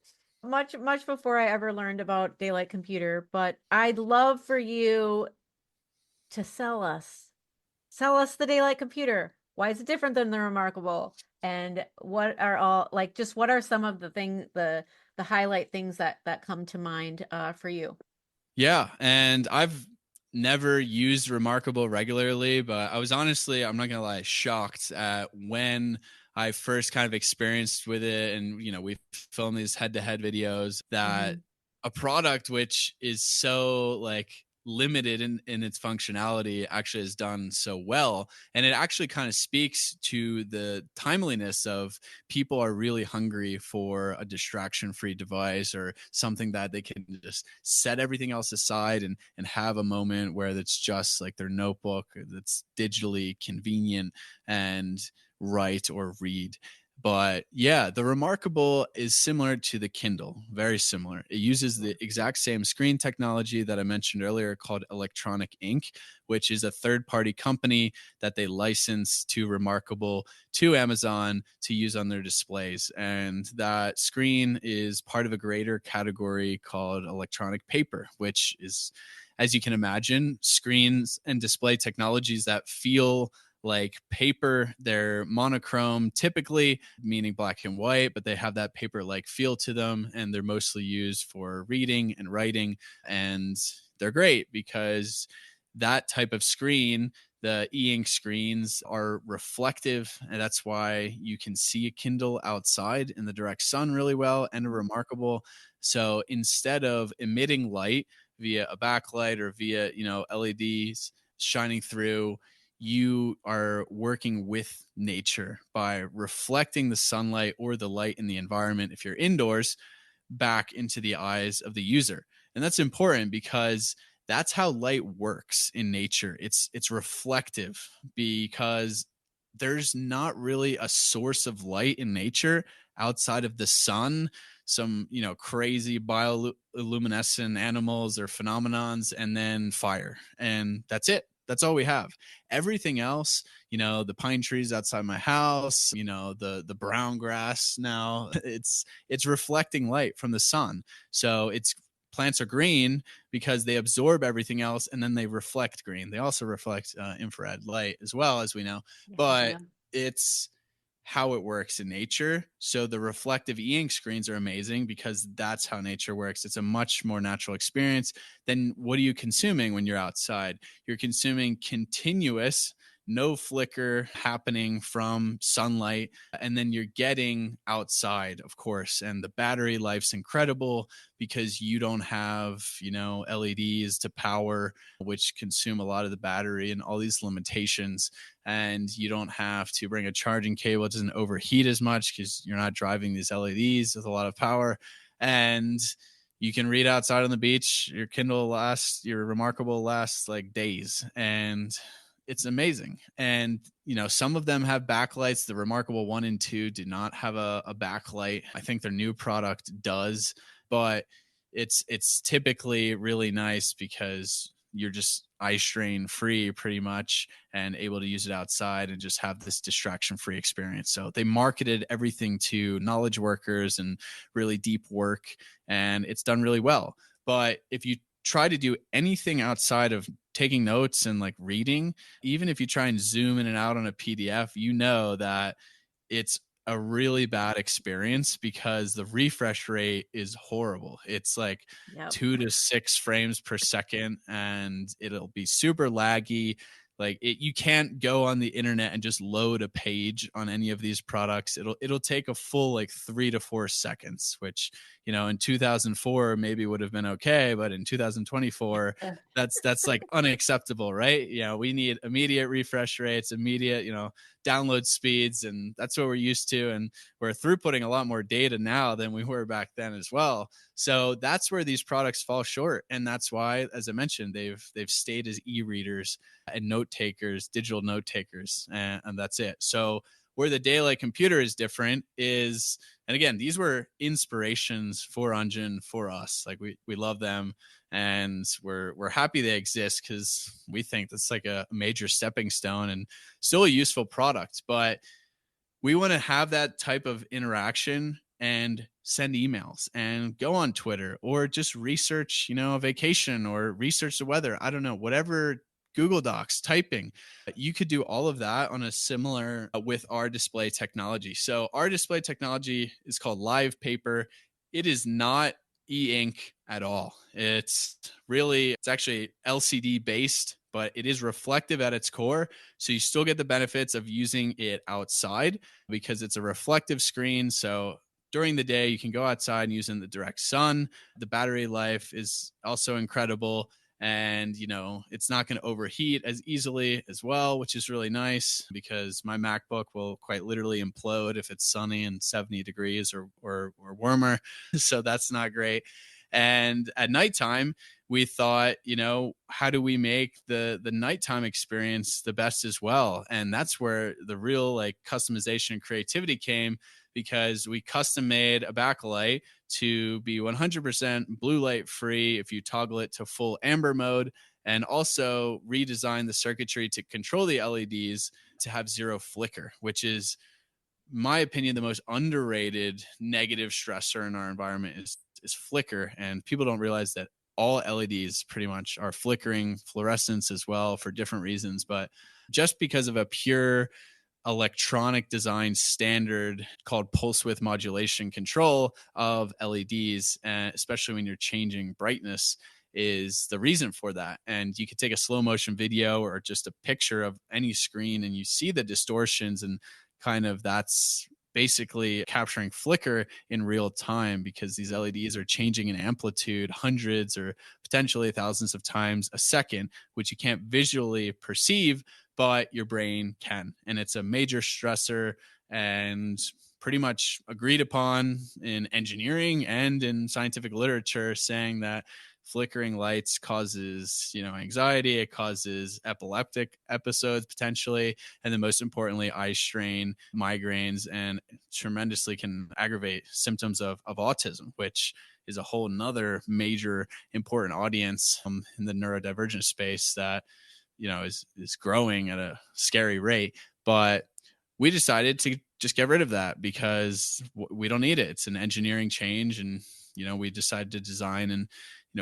much before I ever learned about daylight computer, but I'd love for you to sell us the daylight computer. Why is it different than the remarkable? And what are all like just what are some of the the highlight things that come to mind for you? Yeah, and I've never used Remarkable regularly, but I was honestly, I'm not gonna lie, shocked at when I first kind of experienced with it. And we filmed these head-to-head videos, that Mhm. a product which is so like limited in its functionality actually has done so well. And it actually kind of speaks to the timeliness of people are really hungry for a distraction-free device, or something that they can just set everything else aside and have a moment where it's just like their notebook that's digitally convenient and write or read. But yeah, the Remarkable is similar to the Kindle, very similar. It uses the exact same screen technology that I mentioned earlier called electronic ink, which is a third-party company that they license to Remarkable to Amazon to use on their displays. And that screen is part of a greater category called electronic paper, which is, as you can imagine, screens and display technologies that feel like paper. They're monochrome, typically, meaning black and white, but they have that paper-like feel to them, and they're mostly used for reading and writing. And they're great because that type of screen, the e-ink screens, are reflective, and that's why you can see a Kindle outside in the direct sun really well, and a Remarkable. So instead of emitting light via a backlight or via, LEDs shining through, you are working with nature by reflecting the sunlight or the light in the environment, if you're indoors, back into the eyes of the user. And that's important because that's how light works in nature. It's reflective because there's not really a source of light in nature outside of the sun, some, crazy bioluminescent animals or phenomenons, and then fire. And that's it. That's all we have. Everything else, the pine trees outside my house, the brown grass now, it's reflecting light from the sun. So plants are green because they absorb everything else and then they reflect green. They also reflect infrared light as well, as we know, but Yeah. it's how it works in nature. So the reflective e-ink screens are amazing because that's how nature works. It's a much more natural experience than what are you consuming when you're outside? You're consuming continuous, no flicker happening from sunlight, and then you're getting outside, of course, and the battery life's incredible because you don't have, LEDs to power, which consume a lot of the battery and all these limitations. And you don't have to bring a charging cable. It doesn't overheat as much because you're not driving these LEDs with a lot of power. And you can read outside on the beach. Your your Remarkable lasts like days. And it's amazing. And, some of them have backlights. The Remarkable 1 and 2 do not have a backlight. I think their new product does, but it's typically really nice because you're just eye strain free pretty much and able to use it outside and just have this distraction free experience. So they marketed everything to knowledge workers and really deep work, and it's done really well. But if you try to do anything outside of taking notes and like reading, even if you try and zoom in and out on a PDF, that it's a really bad experience because the refresh rate is horrible. It's like Yep. 2 to 6 frames per second, and it'll be super laggy. Like you can't go on the internet and just load a page on any of these products. It'll take a full like 3 to 4 seconds, which in 2004 maybe would have been okay, but in 2024 that's like unacceptable, right? We need immediate refresh rates, immediate download speeds, and that's what we're used to. And we're throughputing a lot more data now than we were back then as well. So that's where these products fall short, and that's why, as I mentioned, they've stayed as e-readers and note takers, digital note takers, and that's it. So where the daylight computer is different is, and again, these were inspirations for Anjun, for us. Like we love them, and we're happy they exist because we think that's like a major stepping stone and still a useful product. But we want to have that type of interaction and send emails and go on Twitter or just research, a vacation or research the weather. I don't know, whatever. Google Docs, typing. You could do all of that on a similar with our display technology. So our display technology is called Live Paper. It is not e-ink at all. It's actually LCD based, but it is reflective at its core. So you still get the benefits of using it outside because it's a reflective screen. So during the day, you can go outside and use it in the direct sun. The battery life is also incredible. And, it's not going to overheat as easily as well, which is really nice because my MacBook will quite literally implode if it's sunny and 70 degrees or warmer. So that's not great. And at nighttime, we thought, how do we make the nighttime experience the best as well? And that's where the real like customization and creativity came, because we custom made a backlight to be 100% blue light free if you toggle it to full amber mode, and also redesign the circuitry to control the LEDs to have zero flicker, which is, my opinion, the most underrated negative stressor in our environment is flicker. And people don't realize that all LEDs pretty much are flickering, fluorescence as well, for different reasons. But just because of a pure electronic design standard called pulse width modulation control of LEDs, especially when you're changing brightness, is the reason for that. And you could take a slow motion video or just a picture of any screen and you see the distortions, and kind of that's basically capturing flicker in real time, because these LEDs are changing in amplitude hundreds or potentially thousands of times a second, which you can't visually perceive, but your brain can. And it's a major stressor, and pretty much agreed upon in engineering and in scientific literature, saying that flickering lights causes, anxiety, it causes epileptic episodes potentially, and then most importantly, eye strain, migraines, and tremendously can aggravate symptoms of autism, which is a whole nother major important audience in the neurodivergent space that is growing at a scary rate. But we decided to just get rid of that because we don't need it. It's an engineering change, and we decided to design and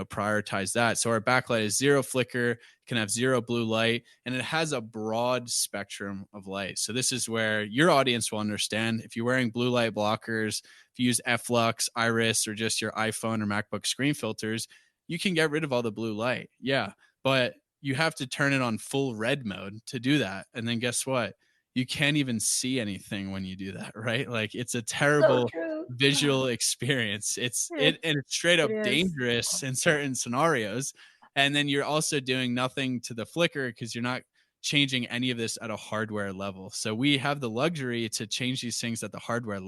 prioritize that. So our backlight is zero flicker, can have zero blue light, and it has a broad spectrum of light. So this is where your audience will understand. If you're wearing blue light blockers, if you use F-Lux, Iris, or just your iPhone or MacBook screen filters, you can get rid of all the blue light. Yeah, but you have to turn it on full red mode to do that. And then guess what? You can't even see anything when you do that, right? Like, it's a So terrible true. visual experience. It, And it's straight it up is. dangerous in certain scenarios. And then you're also doing nothing to the flicker because you're not changing any of this at a hardware level. So we have the luxury to change these things at the hardware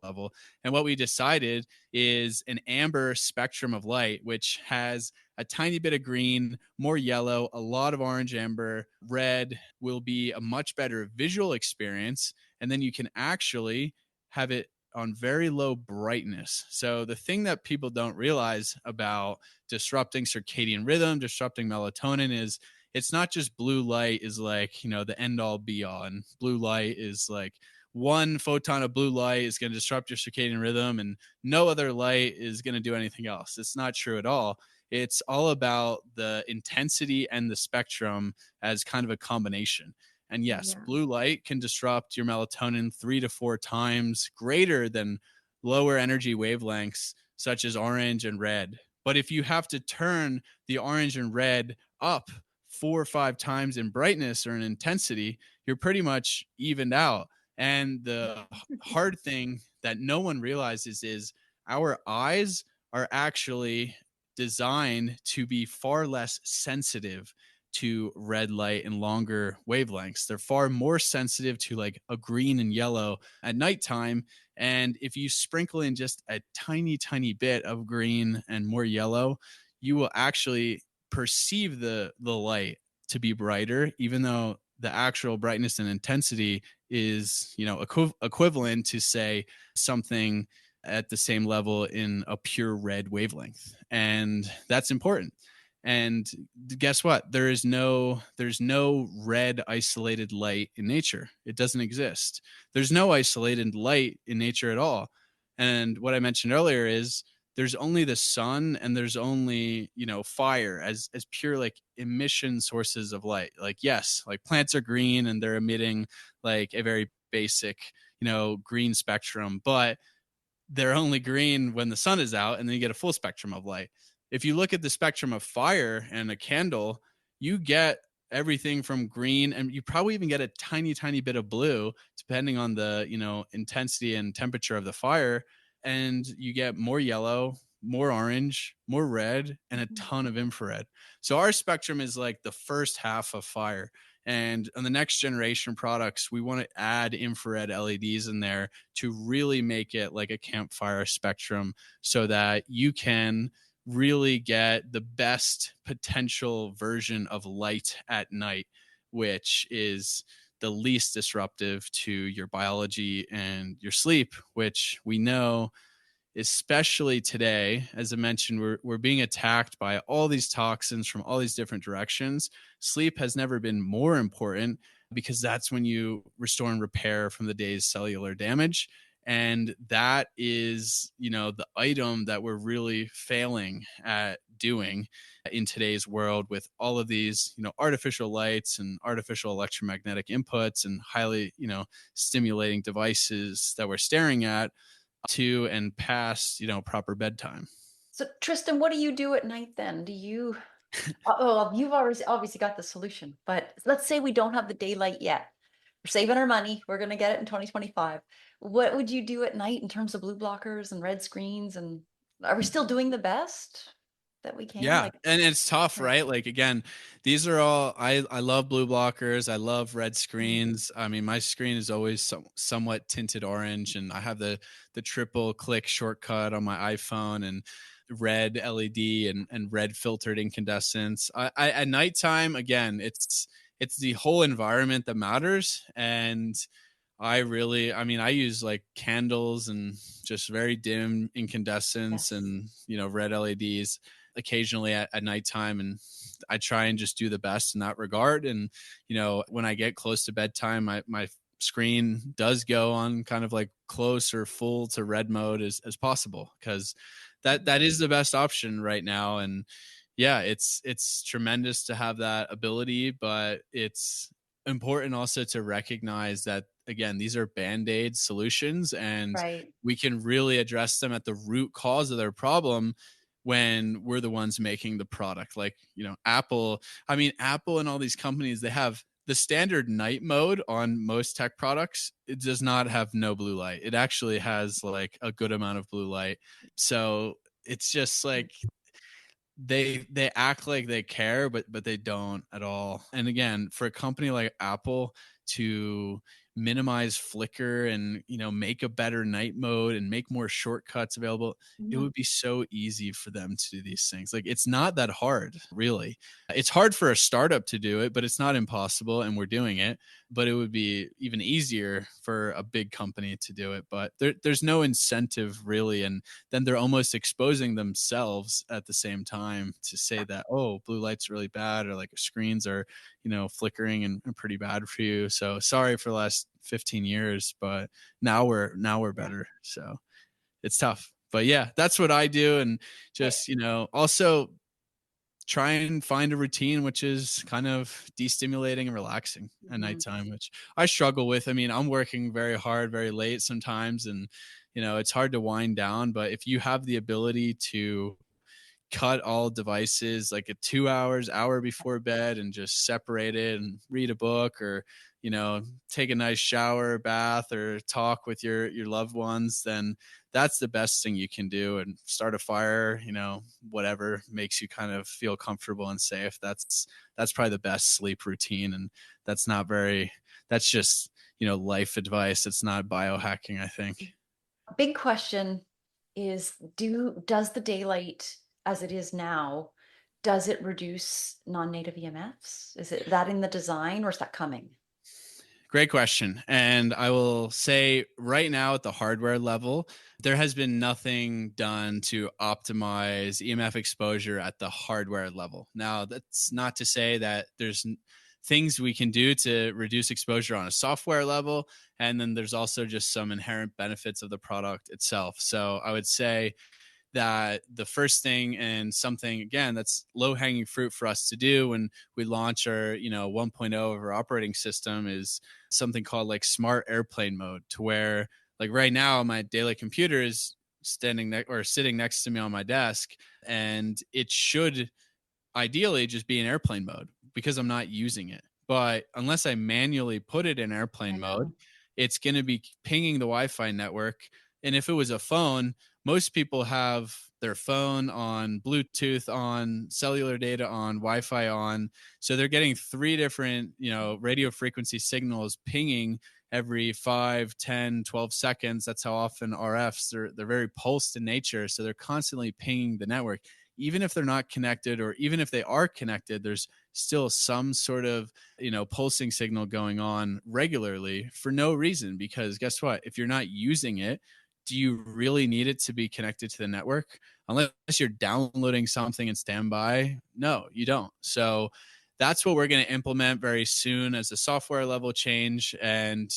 level. And what we decided is an amber spectrum of light, which has a tiny bit of green, more yellow, a lot of orange, amber, red will be a much better visual experience. And then you can actually have it on very low brightness. So the thing that people don't realize about disrupting circadian rhythm, disrupting melatonin, is it's not just blue light is like, the end all be all. And blue light is like, one photon of blue light is going to disrupt your circadian rhythm and no other light is going to do anything else. It's not true at all. It's all about the intensity and the spectrum as kind of a combination. And yes, Yeah. blue light can disrupt your melatonin 3 to 4 times greater than lower energy wavelengths such as orange and red. But if you have to turn the orange and red up 4 or 5 times in brightness or in intensity, you're pretty much evened out. And the hard thing that no one realizes is our eyes are actually designed to be far less sensitive to red light and longer wavelengths. They're far more sensitive to like a green and yellow at nighttime. And if you sprinkle in just a tiny, tiny bit of green and more yellow, you will actually perceive the light to be brighter, even though the actual brightness and intensity is, equivalent to, say, something at the same level in a pure red wavelength. And that's important. And guess what? There's no red isolated light in nature. It doesn't exist. There's no isolated light in nature at all. And what I mentioned earlier is there's only the sun and there's only, fire as pure like emission sources of light. Like, yes, like plants are green and they're emitting like a very basic, green spectrum, but they're only green when the sun is out, and then you get a full spectrum of light. If you look at the spectrum of fire and a candle, you get everything from green, and you probably even get a tiny, tiny bit of blue, depending on the, intensity and temperature of the fire. And you get more yellow, more orange, more red, and a ton of infrared. So our spectrum is like the first half of fire. And on the next generation products, we want to add infrared LEDs in there to really make it like a campfire spectrum so that you can really get the best potential version of light at night, which is the least disruptive to your biology and your sleep, which we know, especially today, as I mentioned, we're being attacked by all these toxins from all these different directions. Sleep has never been more important because that's when you restore and repair from the day's cellular damage. And that is, the item that we're really failing at doing in today's world with all of these, artificial lights and artificial electromagnetic inputs and highly, stimulating devices that we're staring at to and past, proper bedtime. So Tristan, what do you do at night then? Do you you've already obviously got the solution, but let's say we don't have the daylight yet. We're saving our money. We're going to get it in 2025. What would you do at night in terms of blue blockers and red screens? And are we still doing the best that we can? Yeah. And it's tough, right? Like, again, these are all, I love blue blockers. I love red screens. I mean, my screen is always somewhat tinted orange, and I have the triple click shortcut on my iPhone, and red LED and red filtered incandescence. I at nighttime, again, it's the whole environment that matters. And I use like candles and just very dim incandescence Yes. and, red LEDs occasionally at nighttime. And I try and just do the best in that regard. And, when I get close to bedtime, my screen does go on kind of like close or full to red mode as possible, because that is the best option right now. And yeah, it's tremendous to have that ability, but it's important also to recognize that, again, these are band-aid solutions, and Right. we can really address them at the root cause of their problem when we're the ones making the product. Like, Apple and all these companies, they have the standard night mode on most tech products. It does not have no blue light. It actually has like a good amount of blue light. So it's just like they act like they care, but they don't at all. And again, for a company like Apple to minimize flicker and make a better night mode and make more shortcuts available, it Mhm. would be so easy for them to do these things. Like, it's not that hard, really. It's hard for a startup to do it, but it's not impossible, and we're doing it. But it would be even easier for a big company to do it. But there's no incentive, really. And then they're almost exposing themselves at the same time to say that, oh, blue light's really bad, or like screens are, flickering and pretty bad for you. So sorry for the last 15 years, but now we're Yeah. better. So it's tough. But yeah, that's what I do. And Okay. just, also try and find a routine which is kind of destimulating and relaxing at Mhm. nighttime, which I struggle with. I mean, I'm working very hard, very late sometimes, and it's hard to wind down. But if you have the ability to cut all devices like at 2 hour before bed and just separate it and read a book, or take a nice shower, bath, or talk with your loved ones, then that's the best thing you can do. And start a fire, whatever makes you kind of feel comfortable and safe. That's probably the best sleep routine. And that's just life advice. It's not biohacking, I think. A big question is, does the daylight as it is now, does it reduce non-native EMFs? Is it that in the design, or is that coming? Great question. And I will say right now at the hardware level, there has been nothing done to optimize EMF exposure at the hardware level. Now, that's not to say that there's things we can do to reduce exposure on a software level. And then there's also just some inherent benefits of the product itself. So I would say that the first thing, and something again that's low hanging fruit for us to do when we launch our 1.0 of our operating system, is something called like smart airplane mode, to where like right now my daily computer is sitting next to me on my desk, and it should ideally just be in airplane mode because I'm not using it. But unless I manually put it in I airplane mode, know. it's going to be pinging the Wi-Fi network. And if it was a phone, most people have their phone on Bluetooth, on cellular data, on Wi-Fi on. So they're getting three different, radio frequency signals pinging every 5, 10, 12 seconds. That's how often RFs, they're very pulsed in nature. So they're constantly pinging the network. even if they're not connected, or even if they are connected, there's still some sort of, pulsing signal going on regularly for no reason. Because guess what? If you're not using it, do you really need it to be connected to the network? Unless you're downloading something in standby, no, you don't. So that's what we're going to implement very soon as a software level change, and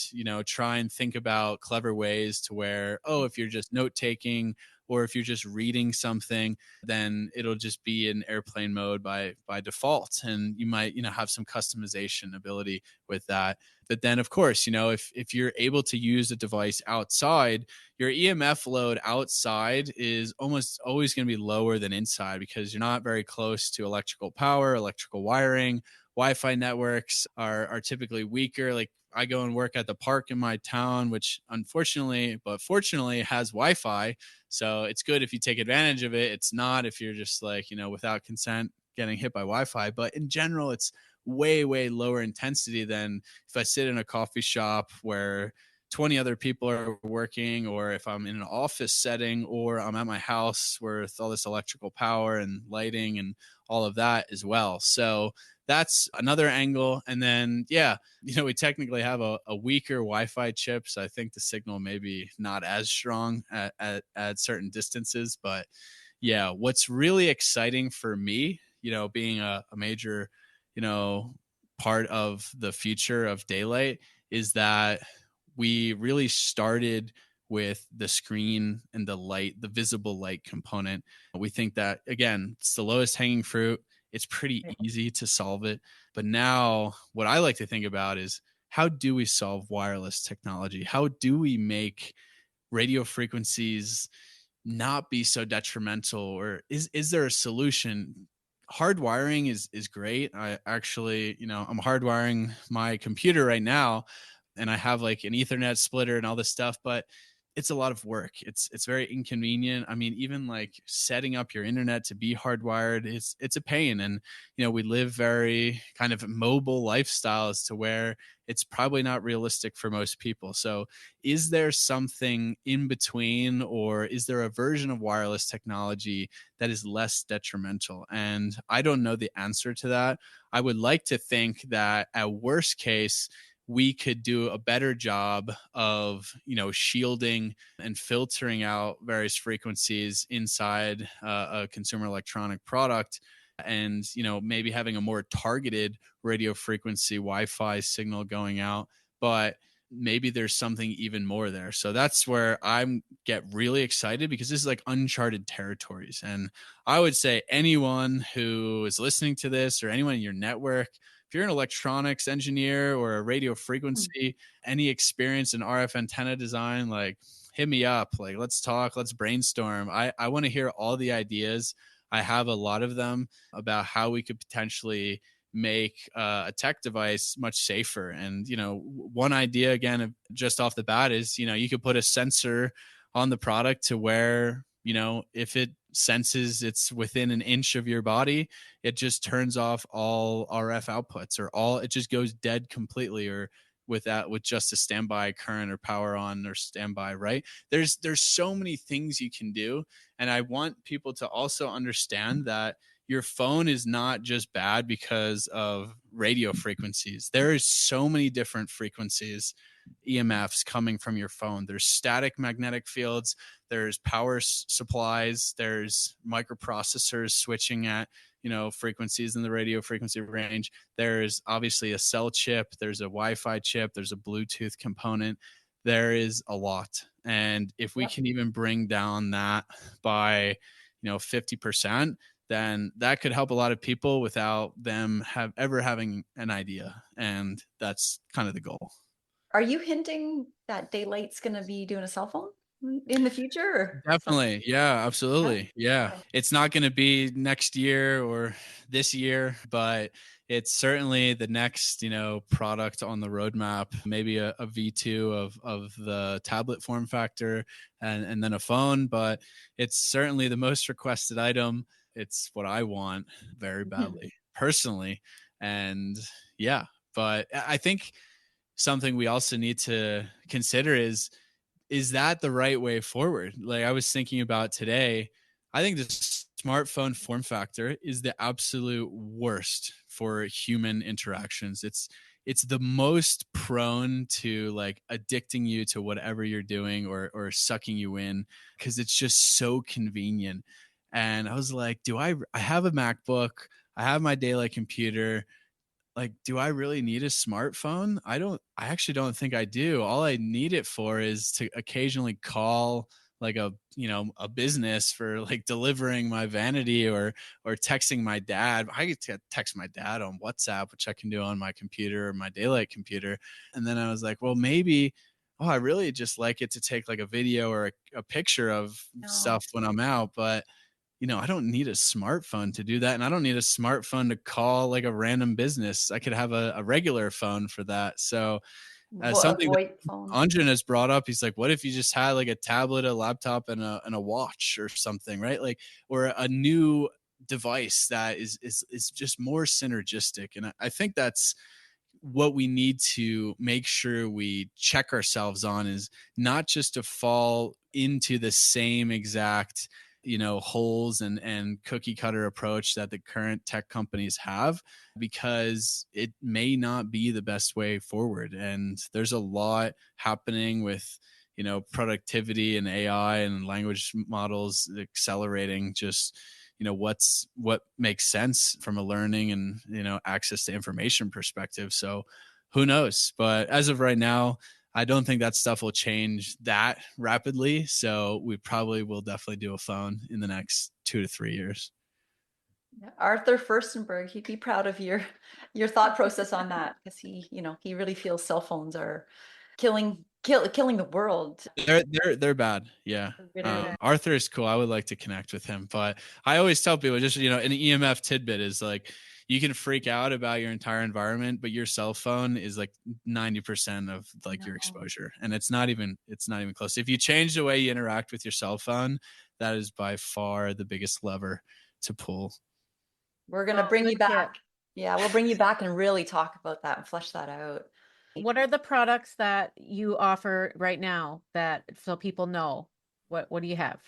try and think about clever ways to where, if you're just note taking, or if you're just reading something, then it'll just be in airplane mode by default, and you might have some customization ability with that. But then, of course, if you're able to use a device outside, your EMF load outside is almost always going to be lower than inside, because you're not very close to electrical power, electrical wiring. Wi-Fi networks are typically weaker. Like, I go and work at the park in my town, which unfortunately, but fortunately, has Wi-Fi. So it's good if you take advantage of it. It's not if you're just like, without consent getting hit by Wi-Fi. But in general, it's way, way lower intensity than if I sit in a coffee shop where 20 other people are working, or if I'm in an office setting, or I'm at my house with all this electrical power and lighting and all of that as well. So that's another angle. And then, we technically have a weaker Wi-Fi chip. So I think the signal may be not as strong at certain distances. But what's really exciting for me, being a major, part of the future of daylight, is that we really started with the screen and the light, the visible light component. We think that, again, it's the lowest hanging fruit. It's pretty easy to solve it. But now what I like to think about is, how do we solve wireless technology? How do we make radio frequencies not be so detrimental? Or is there a solution? Hardwiring is great. I actually, I'm hardwiring my computer right now, and I have like an Ethernet splitter and all this stuff, but it's a lot of work. It's very inconvenient. I mean, even like setting up your internet to be hardwired, it's a pain. And we live very kind of mobile lifestyles to where it's probably not realistic for most people. So is there something in between, or is there a version of wireless technology that is less detrimental? And I don't know the answer to that. I would like to think that at worst case, we could do a better job of, shielding and filtering out various frequencies inside a consumer electronic product, and, maybe having a more targeted radio frequency Wi-Fi signal going out. But maybe there's something even more there. So that's where I get really excited, because this is like uncharted territories. And I would say anyone who is listening to this, or anyone in your network, if you're an electronics engineer or a radio frequency, any experience in RF antenna design, like, hit me up. Like, let's talk, let's brainstorm. I want to hear all the ideas. I have a lot of them about how we could potentially make a tech device much safer. And, one idea, again, just off the bat, is, you could put a sensor on the product to where, if it senses it's within an inch of your body, it just turns off all RF outputs, or it just goes dead completely, or with just a standby current or power on or standby, right? There's so many things you can do. And I want people to also understand that your phone is not just bad because of radio frequencies. There is so many different frequencies, EMFs coming from your phone. There's static magnetic fields, there's power supplies, there's microprocessors switching at, frequencies in the radio frequency range. There's obviously a cell chip, there's a Wi-Fi chip, there's a Bluetooth component. There is a lot. And if we can even bring down that by, 50%, then that could help a lot of people without them ever having an idea. And that's kind of the goal. Are you hinting that daylight's going to be doing a cell phone in the future? Definitely. Yeah, absolutely. Yeah. Okay. It's not going to be next year or this year, but it's certainly the next, product on the roadmap, maybe a V2 of the tablet form factor, and then a phone. But it's certainly the most requested item. It's what I want very badly, personally. And but I think something we also need to consider is that the right way forward? Like, I was thinking about today, I think the smartphone form factor is the absolute worst for human interactions. It's the most prone to like addicting you to whatever you're doing or sucking you in because it's just so convenient. And I was like, I have a MacBook, I have my daylight computer, like, do I really need a smartphone? I actually don't think I do. All I need it for is to occasionally call like a business for like delivering my vanity or texting my dad. I get to text my dad on WhatsApp, which I can do on my computer or my daylight computer. And then I was like, well, maybe, oh, I really just like it to take like a video or a picture of No. stuff when I'm out. But I don't need a smartphone to do that. And I don't need a smartphone to call like a random business. I could have a regular phone for that. So A something that VoIP phone. Anjan has brought up, he's like, what if you just had like a tablet, a laptop, and a watch or something, right? Like, or a new device that is just more synergistic. And I think that's what we need to make sure we check ourselves on, is not just to fall into the same exact holes and cookie cutter approach that the current tech companies have, because it may not be the best way forward. And there's a lot happening with productivity and AI and language models accelerating just what makes sense from a learning and access to information perspective. So who knows? But as of right now, I don't think that stuff will change that rapidly. So we probably will definitely do a phone in the next 2 to 3 years. Arthur Furstenberg, he'd be proud of your thought process on that, because he really feels cell phones are killing the world. They're bad. Yeah. Really. Arthur is cool. I would like to connect with him, but I always tell people just, an EMF tidbit is like, you can freak out about your entire environment, but your cell phone is like 90% of like your exposure. And it's not even close. If you change the way you interact with your cell phone, that is by far the biggest lever to pull. We're going to bring you back. Yeah, we'll bring you back and really talk about that and flesh that out. What are the products that you offer right now, that so people know? What do you have?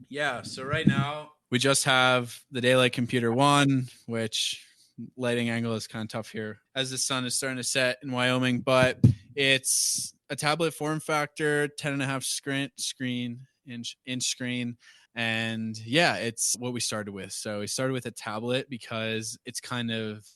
Yeah, so right now we just have the Daylight Computer 1, which lighting angle is kind of tough here as the sun is starting to set in Wyoming, but it's a tablet form factor, 10.5 inch screen. And yeah, it's what we started with. So we started with a tablet because it's kind of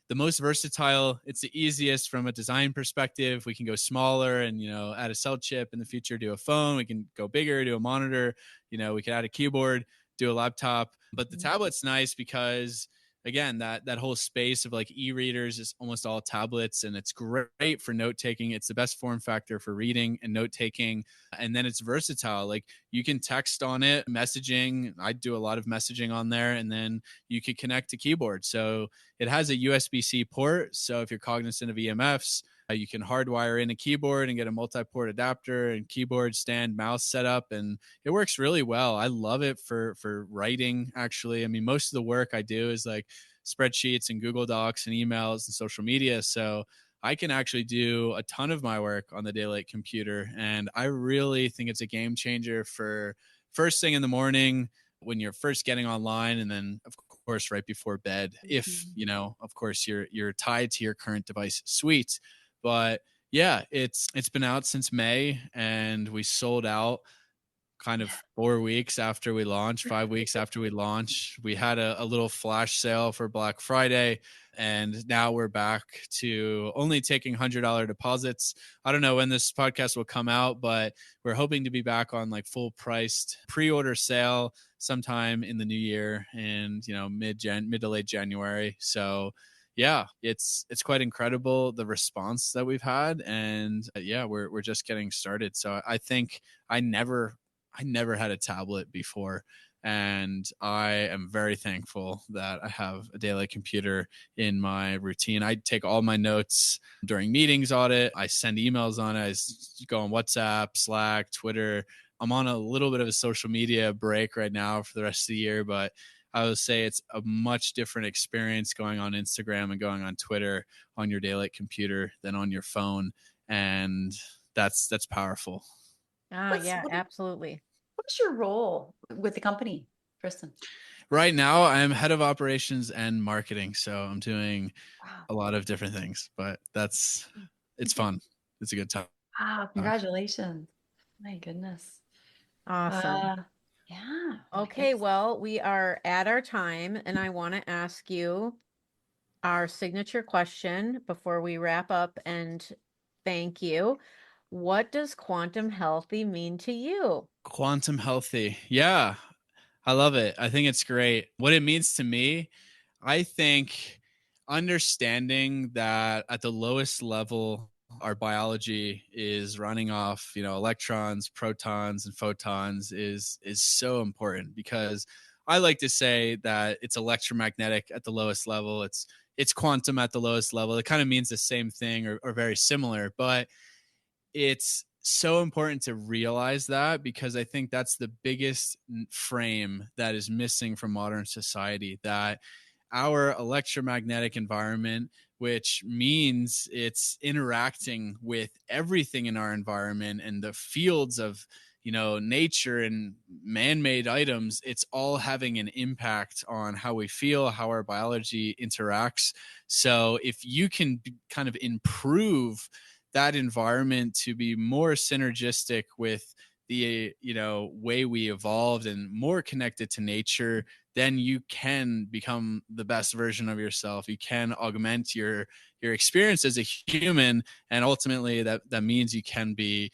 the most versatile. It's the easiest from a design perspective. We can go smaller and, add a cell chip in the future, do a phone. We can go bigger, do a monitor. We can add a keyboard, do a laptop. But the tablet's nice because, again, that whole space of like e-readers is almost all tablets, and it's great for note taking. It's the best form factor for reading and note taking. And then it's versatile. Like, you can text on it, messaging. I do a lot of messaging on there, and then you could connect to keyboard. So it has a USB-C port. So if you're cognizant of EMFs, you can hardwire in a keyboard and get a multi-port adapter and keyboard, stand, mouse setup, and it works really well. I love it for writing, actually. I mean, most of the work I do is like spreadsheets and Google Docs and emails and social media. So I can actually do a ton of my work on the Daylight Computer, and I really think it's a game changer for first thing in the morning when you're first getting online, and then of course right before bed, if of course you're tied to your current device suite. But yeah, it's been out since May, and we sold out kind of 4 weeks after we launched, 5 weeks after we launched. We had a little flash sale for Black Friday, and now we're back to only taking $100 deposits. I don't know when this podcast will come out, but we're hoping to be back on like full priced pre-order sale sometime in the new year, and mid to late January. So yeah, it's quite incredible, the response that we've had. And yeah, we're just getting started. So I think I never had a tablet before, and I am very thankful that I have a Daylight Computer in my routine. I take all my notes during meetings on it. I send emails on it. I go on WhatsApp, Slack, Twitter. I'm on a little bit of a social media break right now for the rest of the year, but I would say it's a much different experience going on Instagram and going on Twitter on your Daylight Computer than on your phone. And that's powerful. Yeah, absolutely. What's your role with the company? Tristan? Right now, I'm head of operations and marketing. So I'm doing Wow. a lot of different things, but it's fun. It's a good time. Wow, congratulations. My goodness. Awesome. Yeah. Okay, well, we are at our time, and I want to ask you our signature question before we wrap up and thank you. What does quantum healthy mean to you? Quantum healthy. Yeah, I love it. I think it's great. What it means to me, I think understanding that at the lowest level, our biology is running off, electrons, protons, and photons is so important, because I like to say that it's electromagnetic at the lowest level. It's quantum at the lowest level. It kind of means the same thing, or very similar, but it's so important to realize that, because I think that's the biggest frame that is missing from modern society, that our electromagnetic environment, which means it's interacting with everything in our environment and the fields of nature and man-made items, it's all having an impact on how we feel, how our biology interacts. So if you can kind of improve that environment to be more synergistic with the way we evolved and more connected to nature, then you can become the best version of yourself. You can augment your experience as a human, and ultimately that means you can be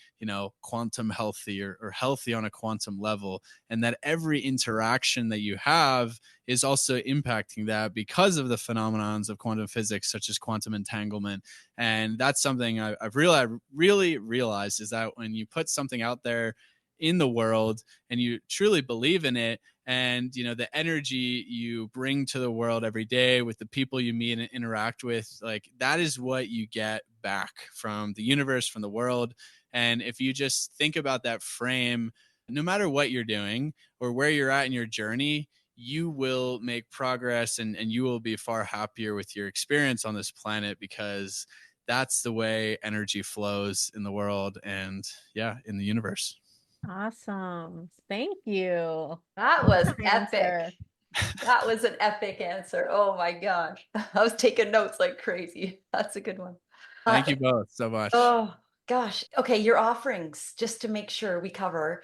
quantum healthy, or healthy on a quantum level, and that every interaction that you have is also impacting that because of the phenomenons of quantum physics, such as quantum entanglement. And that's something I've really realized, is that when you put something out there in the world and you truly believe in it, and the energy you bring to the world every day with the people you meet and interact with, like, that is what you get back from the universe, from the world. And if you just think about that frame, no matter what you're doing or where you're at in your journey, you will make progress, and you will be far happier with your experience on this planet, because that's the way energy flows in the world and, yeah, in the universe. Awesome. Thank you. That was epic. Answer. That was an epic answer. Oh my gosh. I was taking notes like crazy. That's a good one. Thank you both so much. Oh gosh. Okay, your offerings, just to make sure we cover.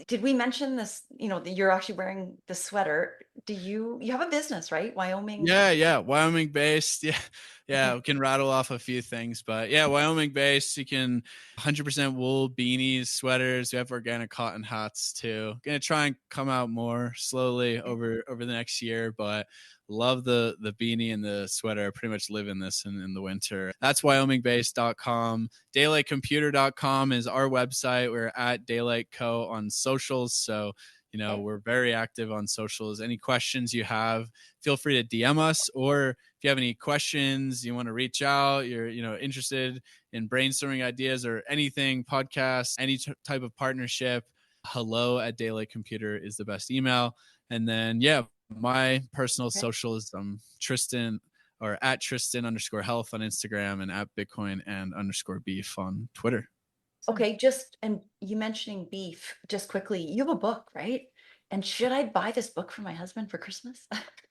Did we mention this, that you're actually wearing the sweater? You have a business, right? Wyoming. Yeah, Wyoming based. Yeah, Okay. we can rattle off a few things, but yeah, Wyoming based. You can 100% wool beanies, sweaters. We have organic cotton hats too. Gonna try and come out more slowly over the next year, but love the beanie and the sweater. I pretty much live in this in the winter. That's wyomingbased.com. Daylightcomputer.com is our website. We're at Daylight Co on socials, so we're very active on socials. Any questions you have, feel free to DM us, or if you have any questions, you want to reach out, you're interested in brainstorming ideas or anything, podcasts, any type of partnership, hello@Daylight Computer is the best email. And then my personal socials, Tristan, or at Tristan_health on Instagram, and at Bitcoin and _beef on Twitter. Okay, and you mentioning beef, just quickly, you have a book, right? And should I buy this book for my husband for Christmas?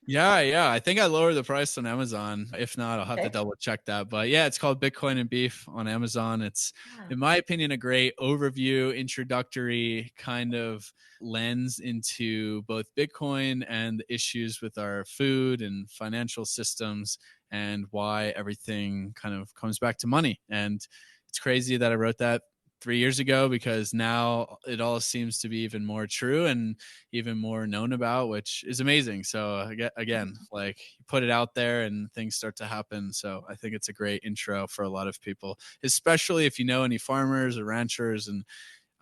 Yeah. I think I lowered the price on Amazon. If not, I'll have to Okay. double check that. But yeah, it's called Bitcoin and Beef on Amazon. It's, Yeah. in my opinion, a great overview, introductory kind of lens into both Bitcoin and the issues with our food and financial systems, and why everything kind of comes back to money. And it's crazy that I wrote that 3 years ago, because now it all seems to be even more true and even more known about, which is amazing. So again, like, you put it out there and things start to happen. So I think it's a great intro for a lot of people, especially if you know any farmers or ranchers. And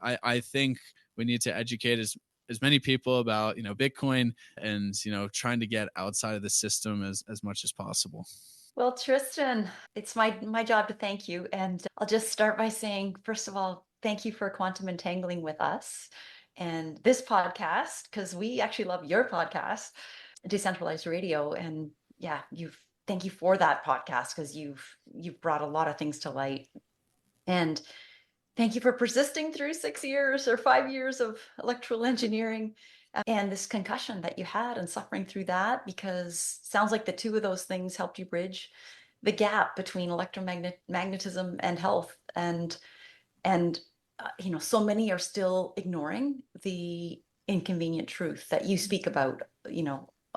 I think we need to educate as many people about Bitcoin, and trying to get outside of the system as much as possible. Well, Tristan, it's my job to thank you. And I'll just start by saying, first of all, thank you for quantum entangling with us and this podcast, because we actually love your podcast, Decentralized Radio. And yeah, thank you for that podcast, because you've brought a lot of things to light. And thank you for persisting through 6 years or 5 years of electrical engineering. and this concussion that you had and suffering through that, because sounds like the two of those things helped you bridge the gap between electromagnetism and health. And so many are still ignoring the inconvenient truth that you speak about,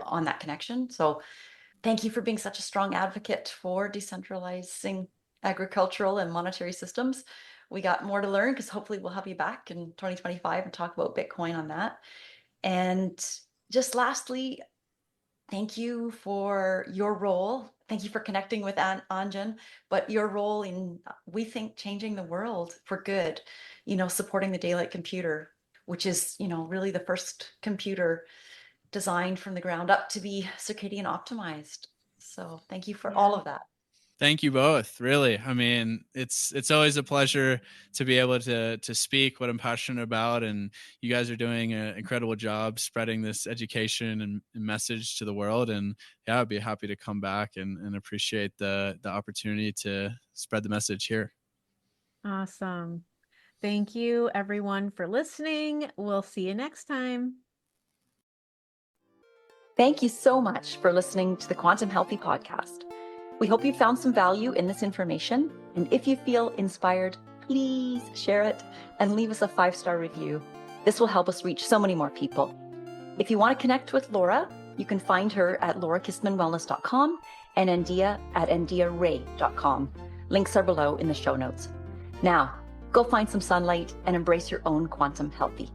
on that connection. So thank you for being such a strong advocate for decentralizing agricultural and monetary systems. We got more to learn, because hopefully we'll have you back in 2025 and talk about Bitcoin on that. And just lastly, thank you for your role. Thank you for connecting with Anjan, but your role in, we think, changing the world for good, supporting the daylight computer, which is, really the first computer designed from the ground up to be circadian optimized. So thank you for all of that. Thank you both. Really. I mean, it's always a pleasure to be able to speak what I'm passionate about, and you guys are doing an incredible job spreading this education and message to the world. And yeah, I'd be happy to come back and appreciate the opportunity to spread the message here. Awesome. Thank you, everyone, for listening. We'll see you next time. Thank you so much for listening to the Quantum Healthy podcast. We hope you found some value in this information. And if you feel inspired, please share it and leave us a 5-star review. This will help us reach so many more people. If you want to connect with Laura, you can find her at laurakistmanwellness.com and Ndia at ndiaray.com. Links are below in the show notes. Now, go find some sunlight and embrace your own quantum healthy.